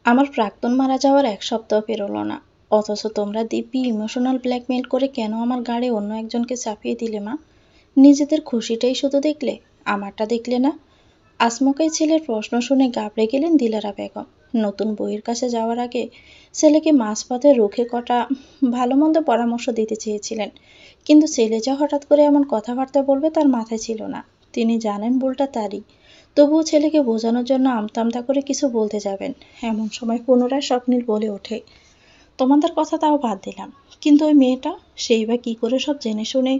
আমার প্রাক্তন মারা যাওয়ার ১ সপ্তাহ পেরোলো না। অথচ তোমরা দিব্যি ইমোশনাল ব্ল্যাকমেইল করে কেন আমার ঘাড়ে অন্য একজনকে চাপিয়ে দিলে মা? নিজেদের খুশিটাই শুধু দেখলে, আমারটা দেখলে না? আচমকাই ছেলের প্রশ্ন শুনে ঘাবড়ে গেলেন দিলারা বেগম। নতুন বউয়ের কাছে যাওয়ার আগে ছেলেকে মাঝপথে রুখে কটা ভালো-মন্দ পরামর্শ দিতে চেয়েছিলেন। কিন্তু ছেলে যে হঠাৎ করে এমন কথাবার্তা বলবে তার মাথায় ছিল না। তিনি জানেন ভুলটা তারই। তবুও ছেলেকে বোঝানোর জন্য আমতা করে কিছু বলতে যাবেন। এমন সময় পুনরায় স্বপ্নিল বলে ওঠে, তোমাদের কথা তাও বাদ দিলাম, কিন্তু ওই মেয়েটা, সেই বা কি করে সব জেনে শুনে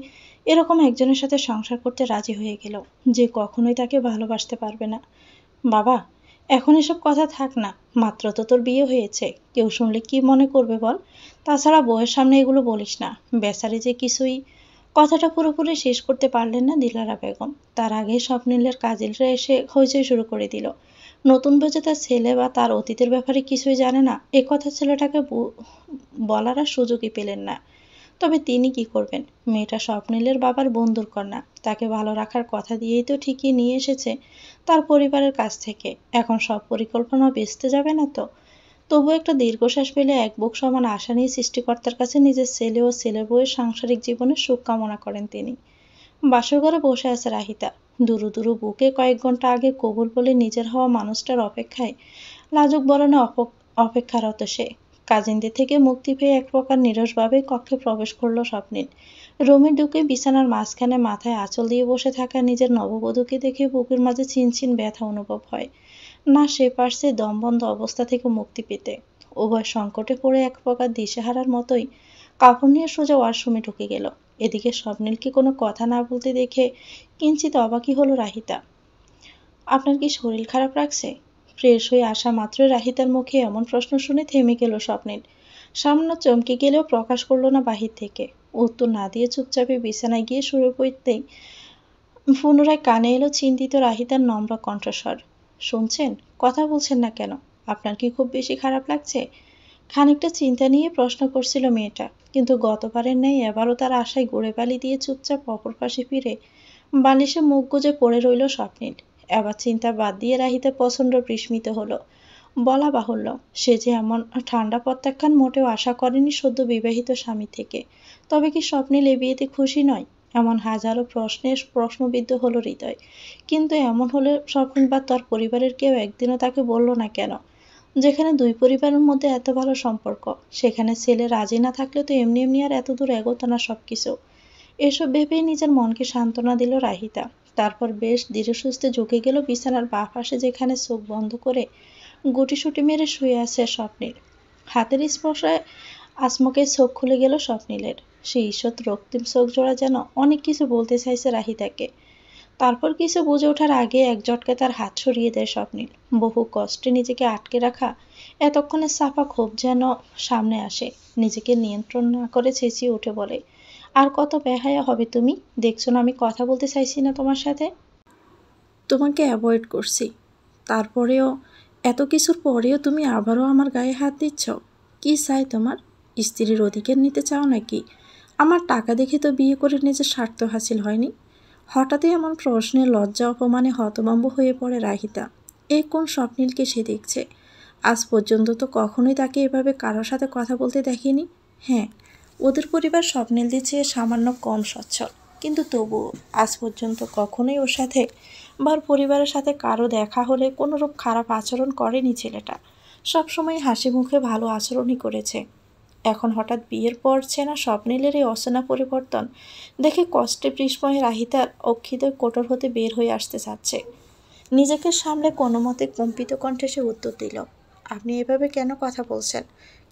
এরকম একজনের সাথে সংসার করতে রাজি হয়ে গেল, যে কখনোই তাকে ভালোবাসতে পারবে না। বাবা, এখন এসব কথা থাক না, মাত্র তো তোর বিয়ে হয়েছে, কেউ শুনলে কি মনে করবে বল? তাছাড়া বউয়ের সামনে এগুলো বলিস না, বেচারি যে কিছুই। কথাটা পুরোপুরি শেষ করতে পারলেন না দিলারা বেগম। তার আগে স্বপ্নিলের কাজিনরা এসে হইচই শুরু করে দিল। নতুন বউ যে তার ছেলে বা তার অতীতের ব্যাপারে কিছুই জানে না, এ কথা ছেলেটাকে বলার আর সুযোগই পেলেন না। তবে তিনি কি করবেন? মেয়েটা স্বপ্নিলের বাবার বন্ধুর কন্যা, তাকে ভালো রাখার কথা দিয়েই তো ঠিকই নিয়ে এসেছে তার পরিবারের কাছ থেকে। এখন সব পরিকল্পনা ভেস্তে যাবে না তো? তবু একটা দীর্ঘশ্বাস ফেলে এক বুক সমান আশা নিয়ে সৃষ্টিকর্তার কাছে নিজের ছেলে ও ছেলে বউয়ের সাংসারিক জীবনের সুখ কামনা করেন তিনি। বাসর ঘরে বসে আছে রাহিতা। দুরু দুরু বুকে কয়েক ঘন্টা আগে কবুল বলে নিজের হওয়া মানুষটার অপেক্ষায় লাজুক বরণে অপেক্ষারত সে। কাজিনদের থেকে মুক্তি পেয়ে এক প্রকার নিরসভাবে কক্ষে প্রবেশ করলো স্বপ্নিল। রুমে ঢুকে বিছানার মাঝখানে মাথায় আঁচল দিয়ে বসে থাকা নিজের নববধূকে দেখে বুকের মাঝে ছিনছিন ব্যথা অনুভব হয়। না সে পারছে দমবন্ধ অবস্থা থেকে মুক্তি পেতে। উভয় সংকটে পড়ে এক প্রকার দিশেহারার মতোই কাপড় নিয়ে সোজা ওয়াশরুমে ঢুকে গেল। এদিকে স্বপ্নিলকে কোনো কথা না বলতে দেখে কিঞ্চিত অবাকই হলো রাহিতা। আপনার কি শরীর খারাপ রাখছে? ফ্রেশ হয়ে আসা মাত্রই রাহিতার মুখে এমন প্রশ্ন শুনে থেমে গেল স্বপ্নিল। সামান্য চমকে গেলেও প্রকাশ করলো না বাহির থেকে। উত্তর না দিয়ে চুপচাপে বিছানায় গিয়ে শুয়ে পড়তেই পুনরায় কানে এলো চিন্তিত রাহিতার নম্র কণ্ঠস্বর। শুনছেন? কথা বলছেন না কেন? আপনার কি খুব বেশি খারাপ লাগছে? খানিকটা চিন্তা নিয়ে প্রশ্ন করছিল মেয়েটা, কিন্তু গতবারের ন্যায় এবারও তার আশায় গুড়ে বালি দিয়ে চুপচাপ অপর পাশে ফিরে বালিশে মুখ গুজে পড়ে রইল স্বপ্নিল। এবার চিন্তা বাদ দিয়ে রাহিতে প্রচণ্ড বিস্মিত হলো। বলা বাহুল্য, সে যে এমন ঠান্ডা প্রত্যাখ্যান মোটেও আশা করেনি সদ্য বিবাহিত স্বামী থেকে। তবে কি স্বপ্নিল এ বিয়েতে খুশি নয়? এমন হাজারো প্রশ্নে প্রশ্নবিদ্ধ হলো হৃদয়। কিন্তু এমন হলে স্বপ্নিল বা তার পরিবারের কেউ একদিনও তাকে বলল না কেন? যেখানে দুই পরিবারের মধ্যে এত ভালো সম্পর্ক, সেখানে ছেলে রাজি না থাকলে তো এমনি এমনি আর এত দূর এগোতো না সবকিছু। এসব ভেবেই নিজের মনকে সান্ত্বনা দিল রাহিতা। তারপর বেশ ধীরে সুস্থে ঝুঁকে গেল বিছানার বাঁ পাশে, যেখানে চোখ বন্ধ করে গুটিসুটি মেরে শুয়ে আছে স্বপ্নিল। হাতের স্পর্শে আচমকাই চোখ খুলে গেল স্বপ্নিলের। সেই ঈষৎ রক্তিম চোখ জোড়া যেন অনেক কিছু বলতে চাইছে রাহিতাকে। তারপর কিছু বুঝে ওঠার আগে এক ঝটকায় তার হাত সরিয়ে দেয় স্বপ্নিল। বহু কষ্টে নিজেকে আটকে রাখা এতক্ষণে চাপা ক্ষোভ যেন সামনে আসে। নিজেকে নিয়ন্ত্রণ না করে চেঁচিয়ে উঠে বলে, আর কত বেহায়া হবে তুমি? দেখছো না আমি কথা বলতে চাইছি না তোমার সাথে? তোমাকে অ্যাভয়েড করছি, তারপরেও, এত কিছুর পরেও তুমি আবারও আমার গায়ে হাত দিচ্ছ। কি চাই তোমার? স্ত্রীর অধিকার নিতে চাও নাকি? আমার টাকা দেখে তো বিয়ে করে নিজের স্বার্থ হাসিল হয়নি। হঠাৎই এমন প্রশ্নে লজ্জা অপমানে হতভম্ব হয়ে পড়ে রাহিতা। এই কোন স্বপ্নিলকে সে দেখছে? আজ পর্যন্ত তো কখনোই তাকে এভাবে কারোর সাথে কথা বলতে দেখিনি। হ্যাঁ, ওদের পরিবার স্বপ্নিলদের চেয়ে সামান্য কম সচ্ছল, কিন্তু তবুও আজ পর্যন্ত কখনোই ওর সাথে বা ওর পরিবারের সাথে কারো দেখা হলে কোনোরূপ খারাপ আচরণ করেনি ছেলেটা। সবসময় হাসি মুখে ভালো আচরণই করেছে। এখন হঠাৎ বিয়ের পর চেনা স্বপ্নিলের এই অচেনা পরিবর্তন দেখে কষ্টে বিস্ময়ে রাহিতার অক্ষিদয় কোটর হতে বের হয়ে আসতে চাচ্ছে। নিজেকে সামলে কোনো মতে কম্পিত কণ্ঠে সে উত্তর দিল, আপনি এভাবে কেন কথা বলছেন?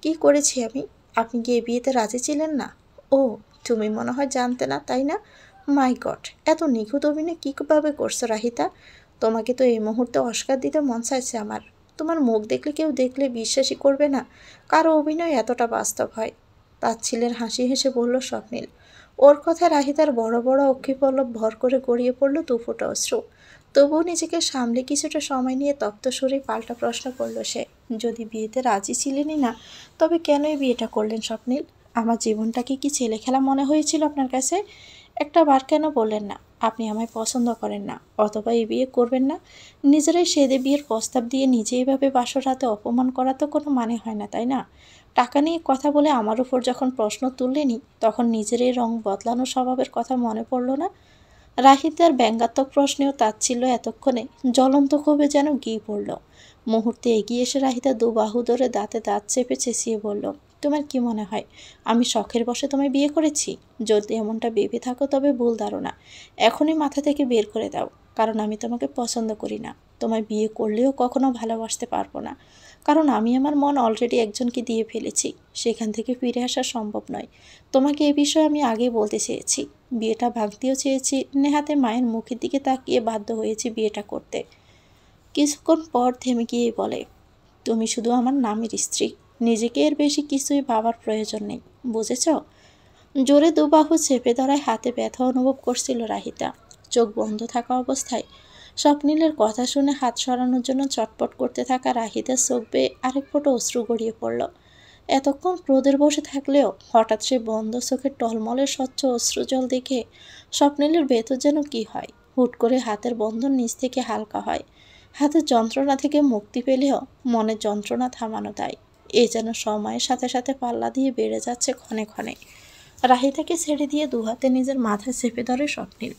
কি করেছি আমি? আপনি কি এ বিয়েতে রাজি ছিলেন না? ও, তুমি মনে হয় জানতে না, তাই না? মাই গড, এত নিখুঁত অভিনয় কীভাবে করছো রাহিতা? তোমাকে তো এই মুহূর্তে অস্কার দিতে মন চাইছে আমার। তোমার মুখ দেখলে কেউ দেখলে বিশ্বাসই করবে না কারো অভিনয় এতটা বাস্তব হয়। তাচ্ছিলের হাসি হেসে বলল স্বপ্নিল। ওর কথায় রাহিতার বড় বড় অক্ষিপল্লব ভর করে গড়িয়ে পড়ল দুফোঁটা অশ্রু। তবুও নিজেকে সামলে কিছুটা সময় নিয়ে তপ্ত সুরে পাল্টা প্রশ্ন করল সে, যদি বিয়েতে রাজি ছিলেনই না, তবে কেনই বিয়েটা করলেন স্বপ্নিল? আমার জীবনটাকে কি ছেলে খেলা মনে হয়েছিল আপনার কাছে? একটা বার কেন বললেন না? আপনি আমায় পছন্দ করেন না, অথবা এই বিয়ে করবেন না। নিজেরাই সেদে বিয়ের প্রস্তাব দিয়ে নিজে এইভাবে বাসর রাতে অপমান করা তো কোনো মানে হয় না, তাই না? টাকা নিয়ে কথা বলে আমার উপর যখন প্রশ্ন তুললেনি, তখন নিজের এই রং বদলানো স্বভাবের কথা মনে পড়ল না? রাহিতার ব্যঙ্গাত্মক প্রশ্নেও তাচ্ছিল্য এতক্ষণে জ্বলন্ত ক্ষোভে যেন গিয়ে পড়ল। মুহূর্তে এগিয়ে এসে রাহিতা দু বাহু ধরে দাঁতে দাঁত চেপে চেঁচিয়ে বলল, তোমার কি মনে হয় আমি শখের বশে তোমায় বিয়ে করেছি? যদি এমনটা ভেবে থাকো তবে ভুল ধারণা। এখনই মাথা থেকে বের করে দাও, কারণ আমি তোমাকে পছন্দ করি না। তোমায় বিয়ে করলেও কখনো ভালোবাসতে পারবো না, কারণ আমি আমার মন অলরেডি একজনকে দিয়ে ফেলেছি। সেখান থেকে ফিরে আসা সম্ভব নয়। তোমাকে এ বিষয়ে আমি আগেই বলতে চেয়েছি। বিয়েটা ভাঙতেও চেয়েছি, নেহাতে মায়ের মুখের দিকে তাকিয়ে বাধ্য হয়েছি বিয়েটা করতে। কিছুক্ষণ পর থেমে গিয়ে বলে, তুমি শুধু আমার নামের স্ত্রী, নিজেকে এর বেশি কিছুই ভাবার প্রয়োজন নেই, বুঝেছ? জোরে দুবাহু চেপে ধরায় হাতে ব্যথা অনুভব করছিল রাহিতা। চোখ বন্ধ থাকা অবস্থায় স্বপ্নিলের কথা শুনে হাত সরানোর জন্য চটপট করতে থাকা রাহিতার চোখ বেয়ে আরেক ফোঁটা অশ্রু গড়িয়ে পড়ল। এতক্ষণ ক্রোধের বসে থাকলেও হঠাৎ সে বন্ধ চোখের টলমলের স্বচ্ছ অশ্রুজল দেখে স্বপ্নিলের ভেতর যেন কি হয়। হুট করে হাতের বন্ধন নিচ থেকে হালকা হয়। হাতের যন্ত্রণা থেকে মুক্তি পেলেও মনের যন্ত্রণা থামানো দায়। এ যেন সময়ের সাথে সাথে পাল্লা দিয়ে বেড়ে যাচ্ছে ক্ষণে ক্ষণে। রাহিতাকে ছেড়ে দিয়ে দুহাতে নিজের মাথা চেপে ধরে স্বপ্নিল।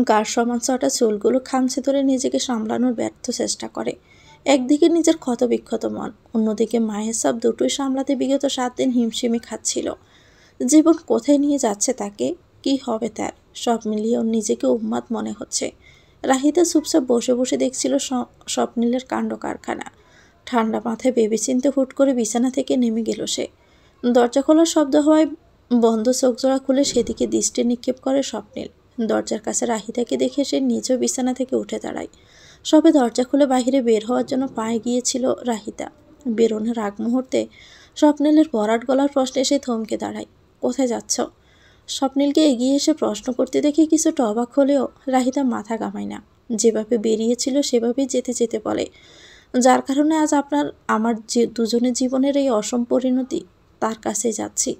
গার সমান চটা চুলগুলো খামচে ধরে নিজেকে সামলানোর ব্যর্থ চেষ্টা করে। একদিকে নিজের ক্ষতবিক্ষত মন, অন্যদিকে মায়ের সব দুটোই সামলাতে বিগত 7 দিন হিমশিমে খাচ্ছিল। জীবন কোথায় নিয়ে যাচ্ছে তাকে, কি হবে তার, সব মিলিয়ে ওর নিজেকে উন্মাদ মনে হচ্ছে। রাহিতা চুপচাপ বসে বসে দেখছিল স্বপ্নিলের কাণ্ড কারখানা। ঠান্ডা মাথায় ভেবেচিন্তে হুট করে বিছানা থেকে নেমে গেল সে। দরজা খোলার শব্দ হওয়ায় বন্ধ চোখজোড়া খুলে সেদিকে দৃষ্টি নিক্ষেপ করে স্বপ্নিল। দরজার কাছে রাহিতাকে দেখে সে নিজেও বিছানা থেকে উঠে দাঁড়ায়। সবে দরজা খুলে বাহিরে বের হওয়ার জন্য পায়ে গিয়েছিল রাহিতা। বেরোনোর আগ মুহূর্তে স্বপ্নিলের ভরাট গলার প্রশ্নে সে থমকে দাঁড়ায়। কোথায় যাচ্ছ? স্বপ্নিলকে এগিয়ে এসে প্রশ্ন করতে দেখে কিছুটা অবাক হলেও রাহিতা মাথা ঘামায় না। যেভাবে বেরিয়েছিল সেভাবেই যেতে যেতে বলে, যার কারণে আজ আমার যে দুজনের জীবনের এই অসম পরিণতি, তার কাছে যাচ্ছি।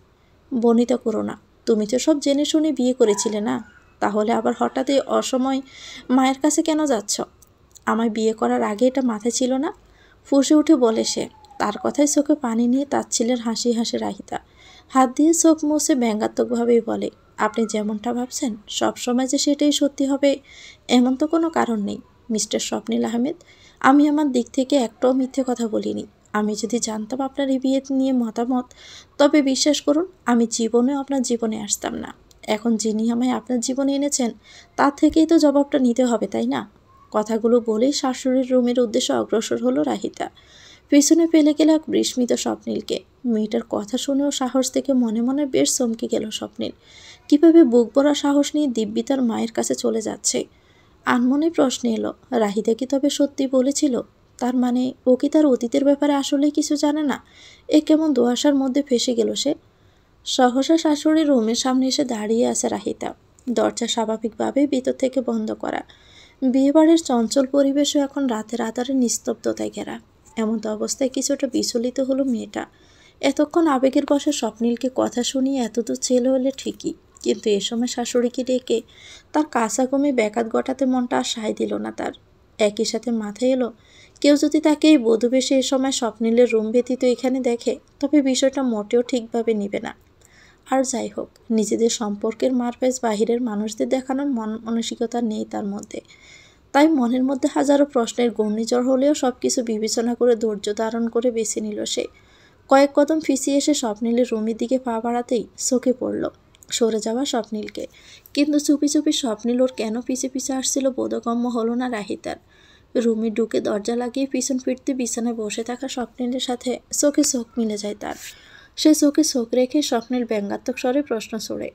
বনিতা করো না, তুমি তো সব জেনে শুনে বিয়ে করেছিলে না, তাহলে আবার হঠাৎ এই অসময় মায়ের কাছে কেন যাচ্ছ? আমায় বিয়ে করার আগে এটা মাথায় ছিল না? ফুঁসে উঠে বলে সে। তার কথায় চোখে পানি নিয়ে তাচ্ছিলের হাসি হাসে রাহিতা। হাত দিয়ে চোখ মুছে ব্যঙ্গাত্মকভাবেই বলে, আপনি যেমনটা ভাবছেন সবসময় যে সেটাই সত্যি হবে এমন তো কোনো কারণ নেই মিস্টার স্বপ্নিল আহমেদ। আমি আমার দিক থেকে একটাও মিথ্যে কথা বলিনি। আমি যদি জানতাম আপনার এই বিয়ে নিয়ে মতামত, তবে বিশ্বাস করুন আমি জীবনেও আপনার জীবনে আসতাম না। এখন যিনি আমায় আপনার জীবনে এনেছেন তার থেকেই তো জবাবটা নিতে হবে, তাই না? কথাগুলো বলেই শাশুড়ির রুমের উদ্দেশ্যে অগ্রসর হলো রাহিতা। পিছনে ফেলে গেল এক বিস্মিত স্বপ্নিলকে। মেয়েটার কথা শুনেও সাহস থেকে মনে মনে বেশ চমকে গেল স্বপ্নিল। কিভাবে বুক ভরা সাহস নিয়ে দিব্যি তার মায়ের কাছে চলে যাচ্ছে। আনমনে প্রশ্ন এলো, রাহিতা কি তবে সত্যি বলেছিল? তার মানে ও কি তার অতীতের ব্যাপারে আসলেই কিছু জানে না? এ কেমন দোয়াশার মধ্যে ফেসে গেল সে। সহসা শাশুড়ির রুমের সামনে এসে দাঁড়িয়ে আছে রাহিতা। দরজা স্বাভাবিকভাবেই ভিতর থেকে বন্ধ করা। বিয়েবাড়ির চঞ্চল পরিবেশও এখন রাতের আধারে নিস্তব্ধতায় ঘেরা। এমন তো অবস্থায় কিছুটা বিচলিত হলো মেয়েটা। এতক্ষণ আবেগের বশে স্বপ্নিলকে কথা শুনিয়ে এতদূর ছেলে হলে ঠিকই, কিন্তু এ সময় শাশুড়িকে ডেকে তার কাঁচা কমে ব্যাঘাত ঘটাতে মনটা আর সায় দিল না তার। একই সাথে মাথায় এলো, কেউ যদি তাকে এই বধূবেশে এ সময় স্বপ্নিলের রুম ব্যতীত এখানে দেখে, তবে বিষয়টা মোটেও ঠিকভাবে নিবে না। আর যাই হোক, নিজেদের সম্পর্কের মারপ্যাচ বাহিরের মানুষদের দেখানোর মানসিকতা নেই তার মধ্যে। তাই মনের মধ্যে হাজারো প্রশ্নের ঘূর্ণিঝড় হলেও সব কিছু বিবেচনা করে ধৈর্য ধারণ করে বেছে নিল সে। কয়েক কদম পিছিয়ে এসে স্বপ্নিলের রুমের দিকে পা বাড়াতেই চোখে পড়ল সরে যাওয়া স্বপ্নিলকে। কিন্তু চুপি চুপি স্বপ্নিল ওর কেন পিছে পিছে আসছিল বোধগম্য হলো না রাহিতার। রুমে ঢুকে দরজা লাগিয়ে পিছন ফিরতে বিছানায় বসে থাকা স্বপ্নিলের সাথে চোখে চোখ মিলে যায় তার। সে চোখে চোখ রেখে স্বপ্নিল ব্যঙ্গাত্মক স্বরে প্রশ্ন ছড়ে,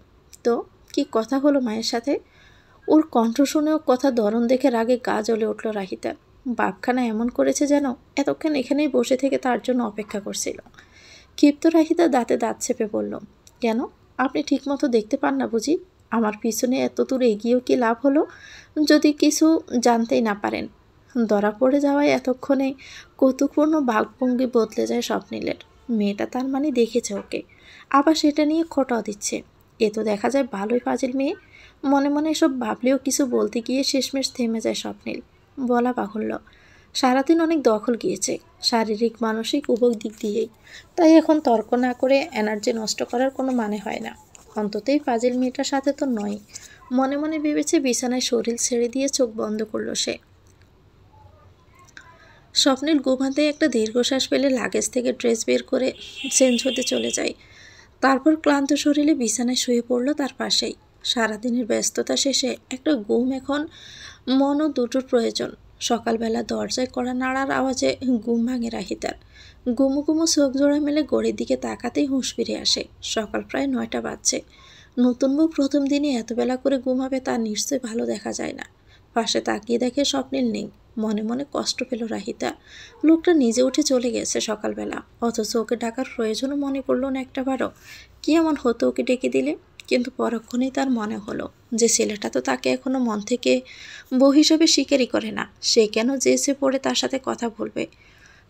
তো কি কথা হলো মায়ের সাথে? ওর কণ্ঠ শুনেও কথা ধরন দেখে রাগে গা জ্বলে উঠল রাহিতার। বাপখানা এমন করেছে যেন এতক্ষণ এখানেই বসে থেকে তার জন্য অপেক্ষা করছিল। ক্ষিপ্ত রাহিতা দাঁতে দাঁত চেপে বলল, কেন? আপনি ঠিকমতো দেখতে পান না বুঝি? আমার পিছনে এত দূর এগিয়েও কি লাভ হলো যদি কিছু জানতেই না পারেন? ধরা পড়ে যাওয়ায় এতক্ষণে কৌতুকপূর্ণ ভাবভঙ্গি বদলে যায় স্বপ্নিলের। মেয়েটা তার মানে দেখেছে ওকে, আবার সেটা নিয়ে খোঁটাও দিচ্ছে। এ তো দেখা যায় ভালোই ফাজিল মেয়ে। মনে মনে এসব ভাবলেও কিছু বলতে গিয়ে শেষমেশ থেমে যায় স্বপ্নিল। বলা বাহুল্য, সারাদিন অনেক দখল গিয়েছে, শারীরিক মানসিক উভয় দিক দিয়েই। তাই এখন তর্ক না করে এনার্জি নষ্ট করার কোনো মানে হয় না। অন্ততই ফাজিল মেয়েটার সাথে তো নয়। মনে মনে ভেবেছে বিছানায় শরীর ছেড়ে দিয়ে চোখ বন্ধ করলো সে। স্বপ্নিল ঘুমাতে একটা দীর্ঘশ্বাস ফেলে লাগেজ থেকে ড্রেস বের করে চেঞ্জ হতে চলে যায়। তারপর ক্লান্ত শরীরে বিছানায় শুয়ে পড়ল তার পাশেই। সারাদিনের ব্যস্ততা শেষে একটা ঘুম এখন মন ও দুটোর প্রয়োজন। সকালবেলা দরজায় কড়া নাড়ার আওয়াজে ঘুম ভাঙে রাহিতার। গুমু গুমু চোখ জোড়া মেলে ঘড়ির দিকে তাকাতেই হুঁশ ফিরে আসে। সকাল প্রায় 9টা বাজছে। নতুন বউ প্রথম দিনে এত বেলা করে ঘুমাবে তা নিশ্চয়ই ভালো দেখা যায় না। পাশে তাকিয়ে দেখে স্বপ্নিল নেই। মনে মনে কষ্ট পেল রাহিতা। লোকটা নিজে উঠে চলে গেছে সকালবেলা, অথচ ওকে ডাকার প্রয়োজনও মনে করল না একটাবারও। কি এমন হতো ওকে ডেকে দিলে? কিন্তু পরক্ষণেই তার মনে হলো যে ছেলেটা তো তাকে এখনো মন থেকে বউ হিসেবে স্বীকারই করে না। সে কেন জেসে পড়ে তার সাথে কথা বলবে?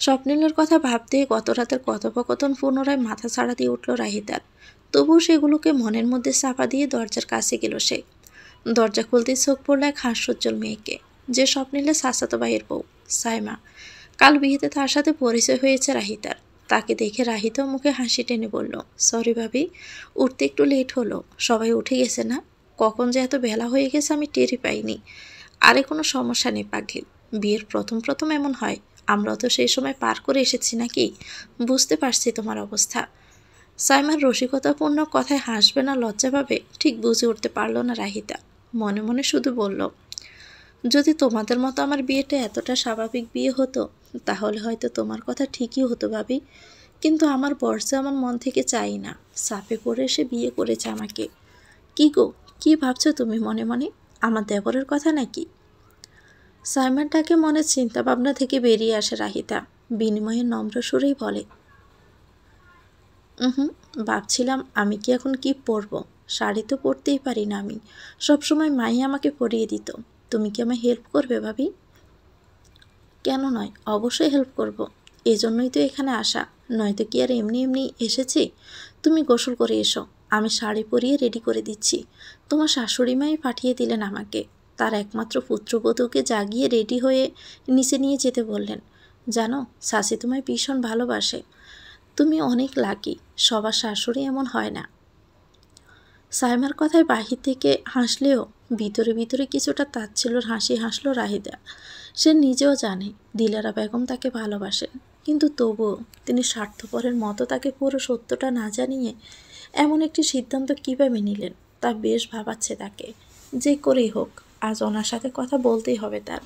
স্বপ্নিলের কথা ভাবতে গত রাতের কথোপকথন পুনরায় মাথা ছাড়া দিয়ে উঠল রাহিতার। তবুও সেগুলোকে মনের মধ্যে চাপা দিয়ে দরজার কাছে গেল সে। দরজা খুলতেই চোখ পড়ল এক হাস্যোজ্জ্বল মেয়েকে, যে স্বপ্নিলের চাচাতো ভাইয়ের বউ, সাইমা। কাল বিয়েতে তার সাথে পরিচয় হয়েছে রাহিতার। তাকে দেখে রাহিতাও মুখে হাসি টেনে বলল, সরি ভাবি, উঠতে একটু লেট হলো। সবাই উঠে গেছে না? কখন যে এত বেলা হয়ে গেছে আমি টেরই পাইনি। আরে কোনো সমস্যা নেই পাগলি, বিয়ের প্রথম প্রথম এমন হয়। আমরাও তো সেই সময় পার করে এসেছি নাকি? বুঝতে পারছি তোমার অবস্থা। সাইমার রসিকতাপূর্ণ কথায় হাসবে না লজ্জা পাবে ঠিক বুঝে উঠতে পারল না রাহিতা। মনে মনে শুধু বলল, যদি তোমাদের মতো আমার বিয়েটা এতটা স্বাভাবিক বিয়ে হতো তাহলে হয়তো তোমার কথা ঠিকই হতো ভাবি। কিন্তু আমার বর্ষে আমার মন থেকে চাই না। চাপে পড়ে এসে বিয়ে করেছে আমাকে। কি গো, কি ভাবছো তুমি মনে মনে? আমার দেবরের কথা নাকি? সাইমার ডাকে মনে চিন্তা ভাবনা থেকে বেরিয়ে আসে রাহিতা। বিনিময়ে নম্র সুরেই বলে, হুম, ভাবছিলাম আমি কি এখন কি পরবো। শাড়ি তো পরতেই পারি না আমি, সবসময় মাই আমাকে পরিয়ে দিত। তুমি কি আমায় হেল্প করবে ভাবি? কেন নয়, অবশ্যই হেল্প করব। এই জন্যই তো এখানে আসা, নয়তো কি আর এমনি এমনি এসেছি। তুমি গোসল করে এসো, আমি শাড়ি পরিয়ে রেডি করে দিচ্ছি। তোমার শাশুড়ি মাই পাঠিয়ে দিলেন আমাকে। তার একমাত্র পুত্রবধূকে জাগিয়ে রেডি হয়ে নিচে নিয়ে যেতে বললেন। জানো, শাশি তোমায় ভীষণ ভালোবাসে। তুমি অনেক লাকি, সবার শাশুড়ি এমন হয় না। সাইমার কথায় বাহির থেকে হাসলেও ভিতরে ভিতরে কিছুটা তাচ্ছিল্যের হাসি হাসল রাহিদা। সে নিজেও জানে দিলারা বেগম তাকে ভালোবাসেন, কিন্তু তবুও তিনি স্বার্থপরের মতো তাকে পুরো সত্যটা না জানিয়ে এমন একটি সিদ্ধান্ত কীভাবে নিলেন তা বেশ ভাবাচ্ছে তাকে। যে করেই হোক আজ ওনার সাথে কথা বলতেই হবে তার।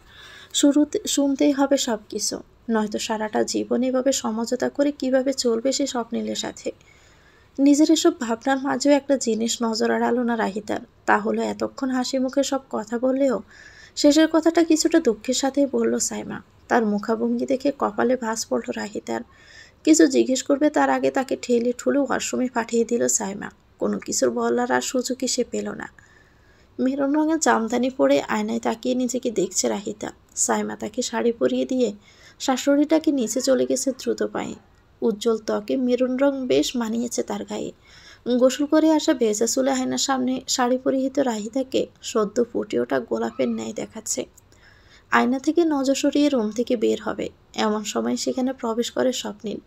শুনতেই হবে সব কিছু, নয়তো সারাটা জীবন এভাবে সমঝোতা করে কিভাবে চলবে সে স্বপ্নিলের সাথে। নিজের এসব ভাবনার মাঝেও একটা জিনিস নজর এড়ালো না রাহিতার। তা হলো এতক্ষণ হাসি মুখে সব কথা বললেও শেষের কথাটা কিছুটা দুঃখের সাথেই বলল সাইমা। তার মুখাভঙ্গি দেখে কপালে ভাঁজ পড়ল রাহিতার। কিছু জিজ্ঞেস করবে তার আগে তাকে ঠেলে ঠুলে ওয়াশরুমে পাঠিয়ে দিল সাইমা। কোনো কিছুর বলার আর সুযোগই সে পেল না। মেরুন রঙের জামদানি পরে আয়নায় তাকিয়ে নিজেকে দেখছে রাহিতা। সাইমা তাকে শাড়ি পরিয়ে দিয়ে শাশুড়িটাকে নিচে চলে গেছে দ্রুত পায়ে। উজ্জ্বল ত্বকে মেরুন রং বেশ মানিয়েছে তার গায়ে। গোসল করে আসা ভেজা চুলে আয়নার সামনে শাড়ি পরিহিত রাহিতাকে সদ্য ফুটে ওঠা গোলাপের ন্যায় দেখাচ্ছে। আয়না থেকে নজর সরিয়ে রুম থেকে বের হবে এমন সময় সেখানে প্রবেশ করে স্বপ্নিল।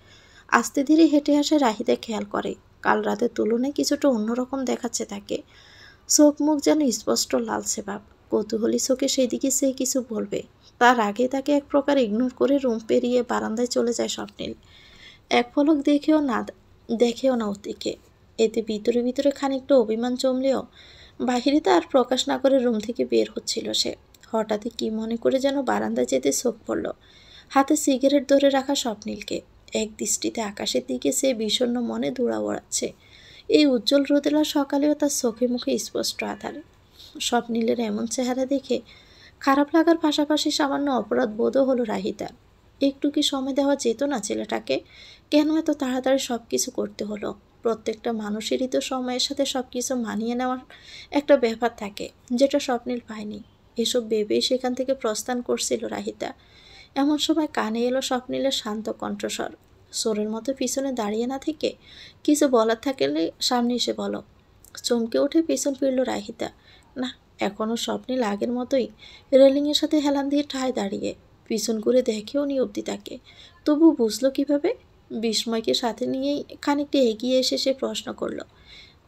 আস্তে ধীরে হেঁটে আসে রাহিতা খেয়াল করে কাল রাতের তুলনায় কিছুটা অন্যরকম দেখাচ্ছে তাকে। চোখ মুখ যেন স্পষ্ট লালচে ভাব। কৌতূহলী চোখে সেদিকে সে কিছু বলবে, তার আগে তাকে এক প্রকার ইগনোর করে রুম পেরিয়ে বারান্দায় চলে যায় স্বপ্নিল। এক পলক দেখেও না ওদিকে। এতে ভিতরে ভিতরে খানিকটা অভিমান জমলেও বাহিরে তা আর প্রকাশ না করে রুম থেকে বের হচ্ছিল সে। হঠাৎই কি মনে করে যেন বারান্দায় যেতে চোখ পড়ল। হাতে সিগারেট ধরে রাখা স্বপ্নিলকে। এক দৃষ্টিতে আকাশের দিকে সে বিষণ্ণ মনে দৌড়া ওড়াচ্ছে। এই উজ্জ্বল রোদেলা সকালেও তার চোখে মুখে স্পষ্ট আধার। স্বপ্নিলের এমন চেহারা দেখে খারাপ লাগার পাশাপাশি সামান্য অপরাধ বোধও হলো রাহিতার। একটু কি সময় দেওয়া যেত না ছেলেটাকে? কেন এত তাড়াতাড়ি সব কিছু করতে হলো? প্রত্যেকটা মানুষেরই তো সময়ের সাথে সব কিছু মানিয়ে নেওয়ার একটা ব্যাপার থাকে, যেটা স্বপ্নিল পায়নি। এসব ভেবেই সেখান থেকে প্রস্থান করছিল রাহিতা। এমন সময় কানে এলো স্বপ্নিলের শান্ত কণ্ঠস্বর। সোরের মতো পিছনে দাঁড়িয়ে না থেকে কিছু বলার থাকলে সামনে এসে বলো। চমকে উঠে পেছন ফিরল রাহিতা। না, এখনও স্বপ্নিল আগের মতোই রেলিংয়ের সাথে হেলান দিয়ে ঠায় দাঁড়িয়ে। পিছন করে দেখেও নি অবধি তাকে। তবু বুঝলো কিভাবে? বিস্ময়কে সাথে নিয়েই খানিকটা এগিয়ে এসে সে প্রশ্ন করলো,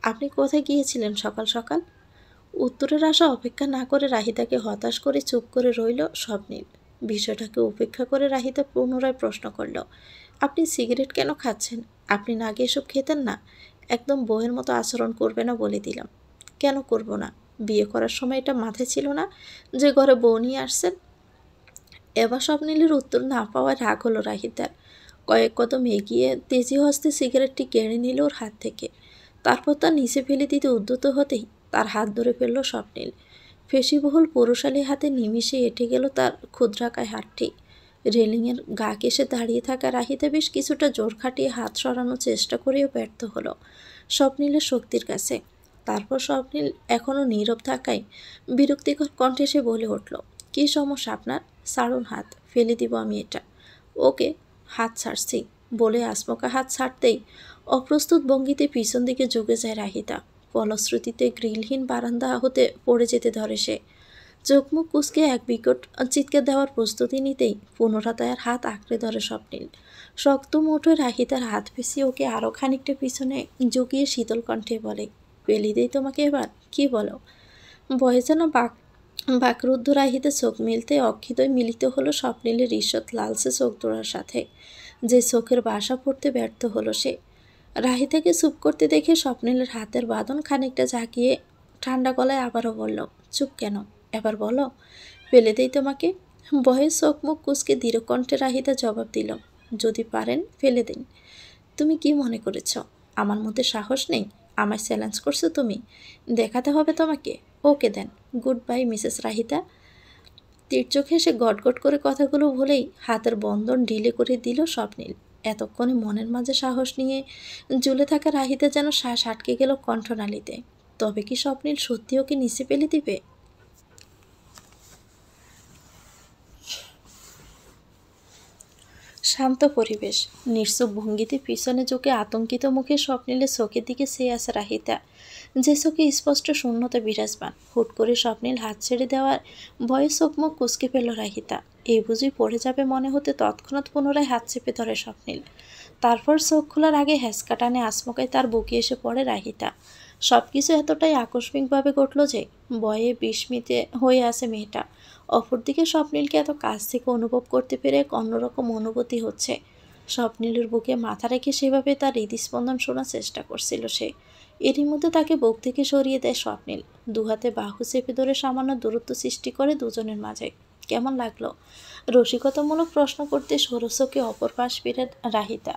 আপনি কোথায় গিয়েছিলেন সকাল সকাল? উত্তরের আশা অপেক্ষা না করে রাহিতাকে হতাশ করে চুপ করে রইল স্বপ্নিল। বিষয়টাকে উপেক্ষা করে রাহিতা পুনরায় প্রশ্ন করল, আপনি সিগারেট কেন খাচ্ছেন? আপনি না আগে এসব খেতেন না? একদম বউয়ের মতো আচরণ করবে না বলে দিলাম। কেন করব না? বিয়ে করার সময় এটা মাথায় ছিল না যে ঘরে বউ নিয়ে আসছেন? এবার স্বপ্নিলের উত্তর না পাওয়ায় রাগ হলো রাহিতার। কয়েক কদম এগিয়ে তেজি হস্তে সিগারেটটি কেড়ে নিল ওর হাত থেকে। তারপর তার নিচে ফেলে দিতে উদ্যত হতেই তার হাত ধরে ফেলল স্বপ্নিল। ফেসিবহুল পুরুষালী হাতে নিমিষে এঁটে গেল তার ক্ষুদ্রাকায় হাতটি। রেলিংয়ের গা ঘেঁষে দাঁড়িয়ে থাকা রাহিতা বেশ কিছুটা জোর খাটিয়ে হাত সরানোর চেষ্টা করেও ব্যর্থ হলো স্বপ্নিলের শক্তির কাছে। তারপর স্বপ্নিল এখনও নীরব থাকায় বিরক্তিকর কণ্ঠে সে বলে উঠল, কী সমস্যা আপনার? ছাড়ুন হাত, ফেলে দিব আমি এটা। ওকে, হাত ছাড়ছি বলে আচমকা হাত ছাড়তেই অপ্রস্তুত ভঙ্গিতে পিছন দিকে ঝুঁকে যায় রাহিতা। ফলশ্রুতিতে গ্রিলহীন বারান্দা হতে পড়ে যেতে ধরে সে। চোখ মুখ কুঁচকে এক বিকট চিৎকার দেওয়ার প্রস্তুতি নিতেই পুনরায় হাত আঁকড়ে ধরে স্বপ্নিল। শক্ত মুঠোয় রাহিতার হাত পেঁচিয়ে ওকে আরও খানিকটা পিছনে ঝুঁকিয়ে শীতল কণ্ঠে বলে, পেলি দেই তোমাকে এবার, কি বলো? ভয়ে যেন বাকরুদ্ধ রাহিতে চোখ মিলতে অক্ষিতই মিলিত হলো স্বপ্নিলের ঈষৎ লালচে চোখ জোড়ার সাথে, যে চোখের বাসা পড়তে ব্যর্থ হলো সে। রাহিতাকে চুপ করতে দেখে স্বপ্নিলের হাতের বাঁধন খানিকটা ঝাঁকিয়ে ঠান্ডা গলায় আবারও বলল, চুপ কেন? এবার বলো, ফেলে দেই তোমাকে? ভয়ে চোখ মুখ কুঁচকে দৃঢ়কণ্ঠে রাহিতা জবাব দিল, যদি পারেন ফেলে দিন। তুমি কি মনে করেছ আমার মধ্যে সাহস নেই? আমায় চ্যালেঞ্জ করছো তুমি? দেখাতে হবে তোমাকে। ওকে দেন, গুড বাই মিসেস রাহিতা। তীর্যক হেসে গটগট করে কথাগুলো বলেই হাতের বন্ধন ঢিলে করে দিল স্বপ্নিল। এতক্ষণে মনের মাঝে সাহস নিয়ে ঝুলে থাকা রাহিতা যেন শ্বাস আটকে গেল কণ্ঠনালীতে। তবে কি স্বপ্নিল সত্যি ওকে নিচে ফেলে দিবে? শান্ত পরিবেশ, নিশ্চুপ ভঙ্গিতে পিছনে ঝুঁকে আতঙ্কিত মুখে স্বপ্নিলের চোখের দিকে চেয়ে আছে রাহিতা, যে চোখে স্পষ্ট শূন্যতা বিরাজমান। হুট করে স্বপ্নিল হাত ছেড়ে দেওয়ার ভয়ে চোখ মুখ কুঁচকে ফেল রাহিতা। এই বুঝি পড়ে যাবে মনে হতে তৎক্ষণাৎ পুনরায় হাত চেপে ধরে স্বপ্নিল। তারপর চোখ খোলার আগে হ্যাঁচকা টানে আচমকায় তার বুকে এসে পড়ে রাহিতা। সব কিছু এতটাই আকস্মিকভাবে ঘটল যে ভয়ে বিস্মিতে হয়ে আছে মেয়েটা। অপরদিকে স্বপ্নিলকে এত কাছ থেকে অনুভব করতে পেরে এক অন্যরকম অনুভূতি হচ্ছে। স্বপ্নিলের বুকে মাথা রেখে সেভাবে তার হৃদস্পন্দন শোনার চেষ্টা করছিল সে। এরই মধ্যে তাকে বুক থেকে সরিয়ে দেয় স্বপ্নিল। দুহাতে বাহু চেপে ধরে সামান্য দূরত্ব সৃষ্টি করে দুজনের মাঝে। কেমন লাগলো? রসিকতামূলক প্রশ্ন করতে সরস্বকে অপর পাশ ফিরে রাহিতা।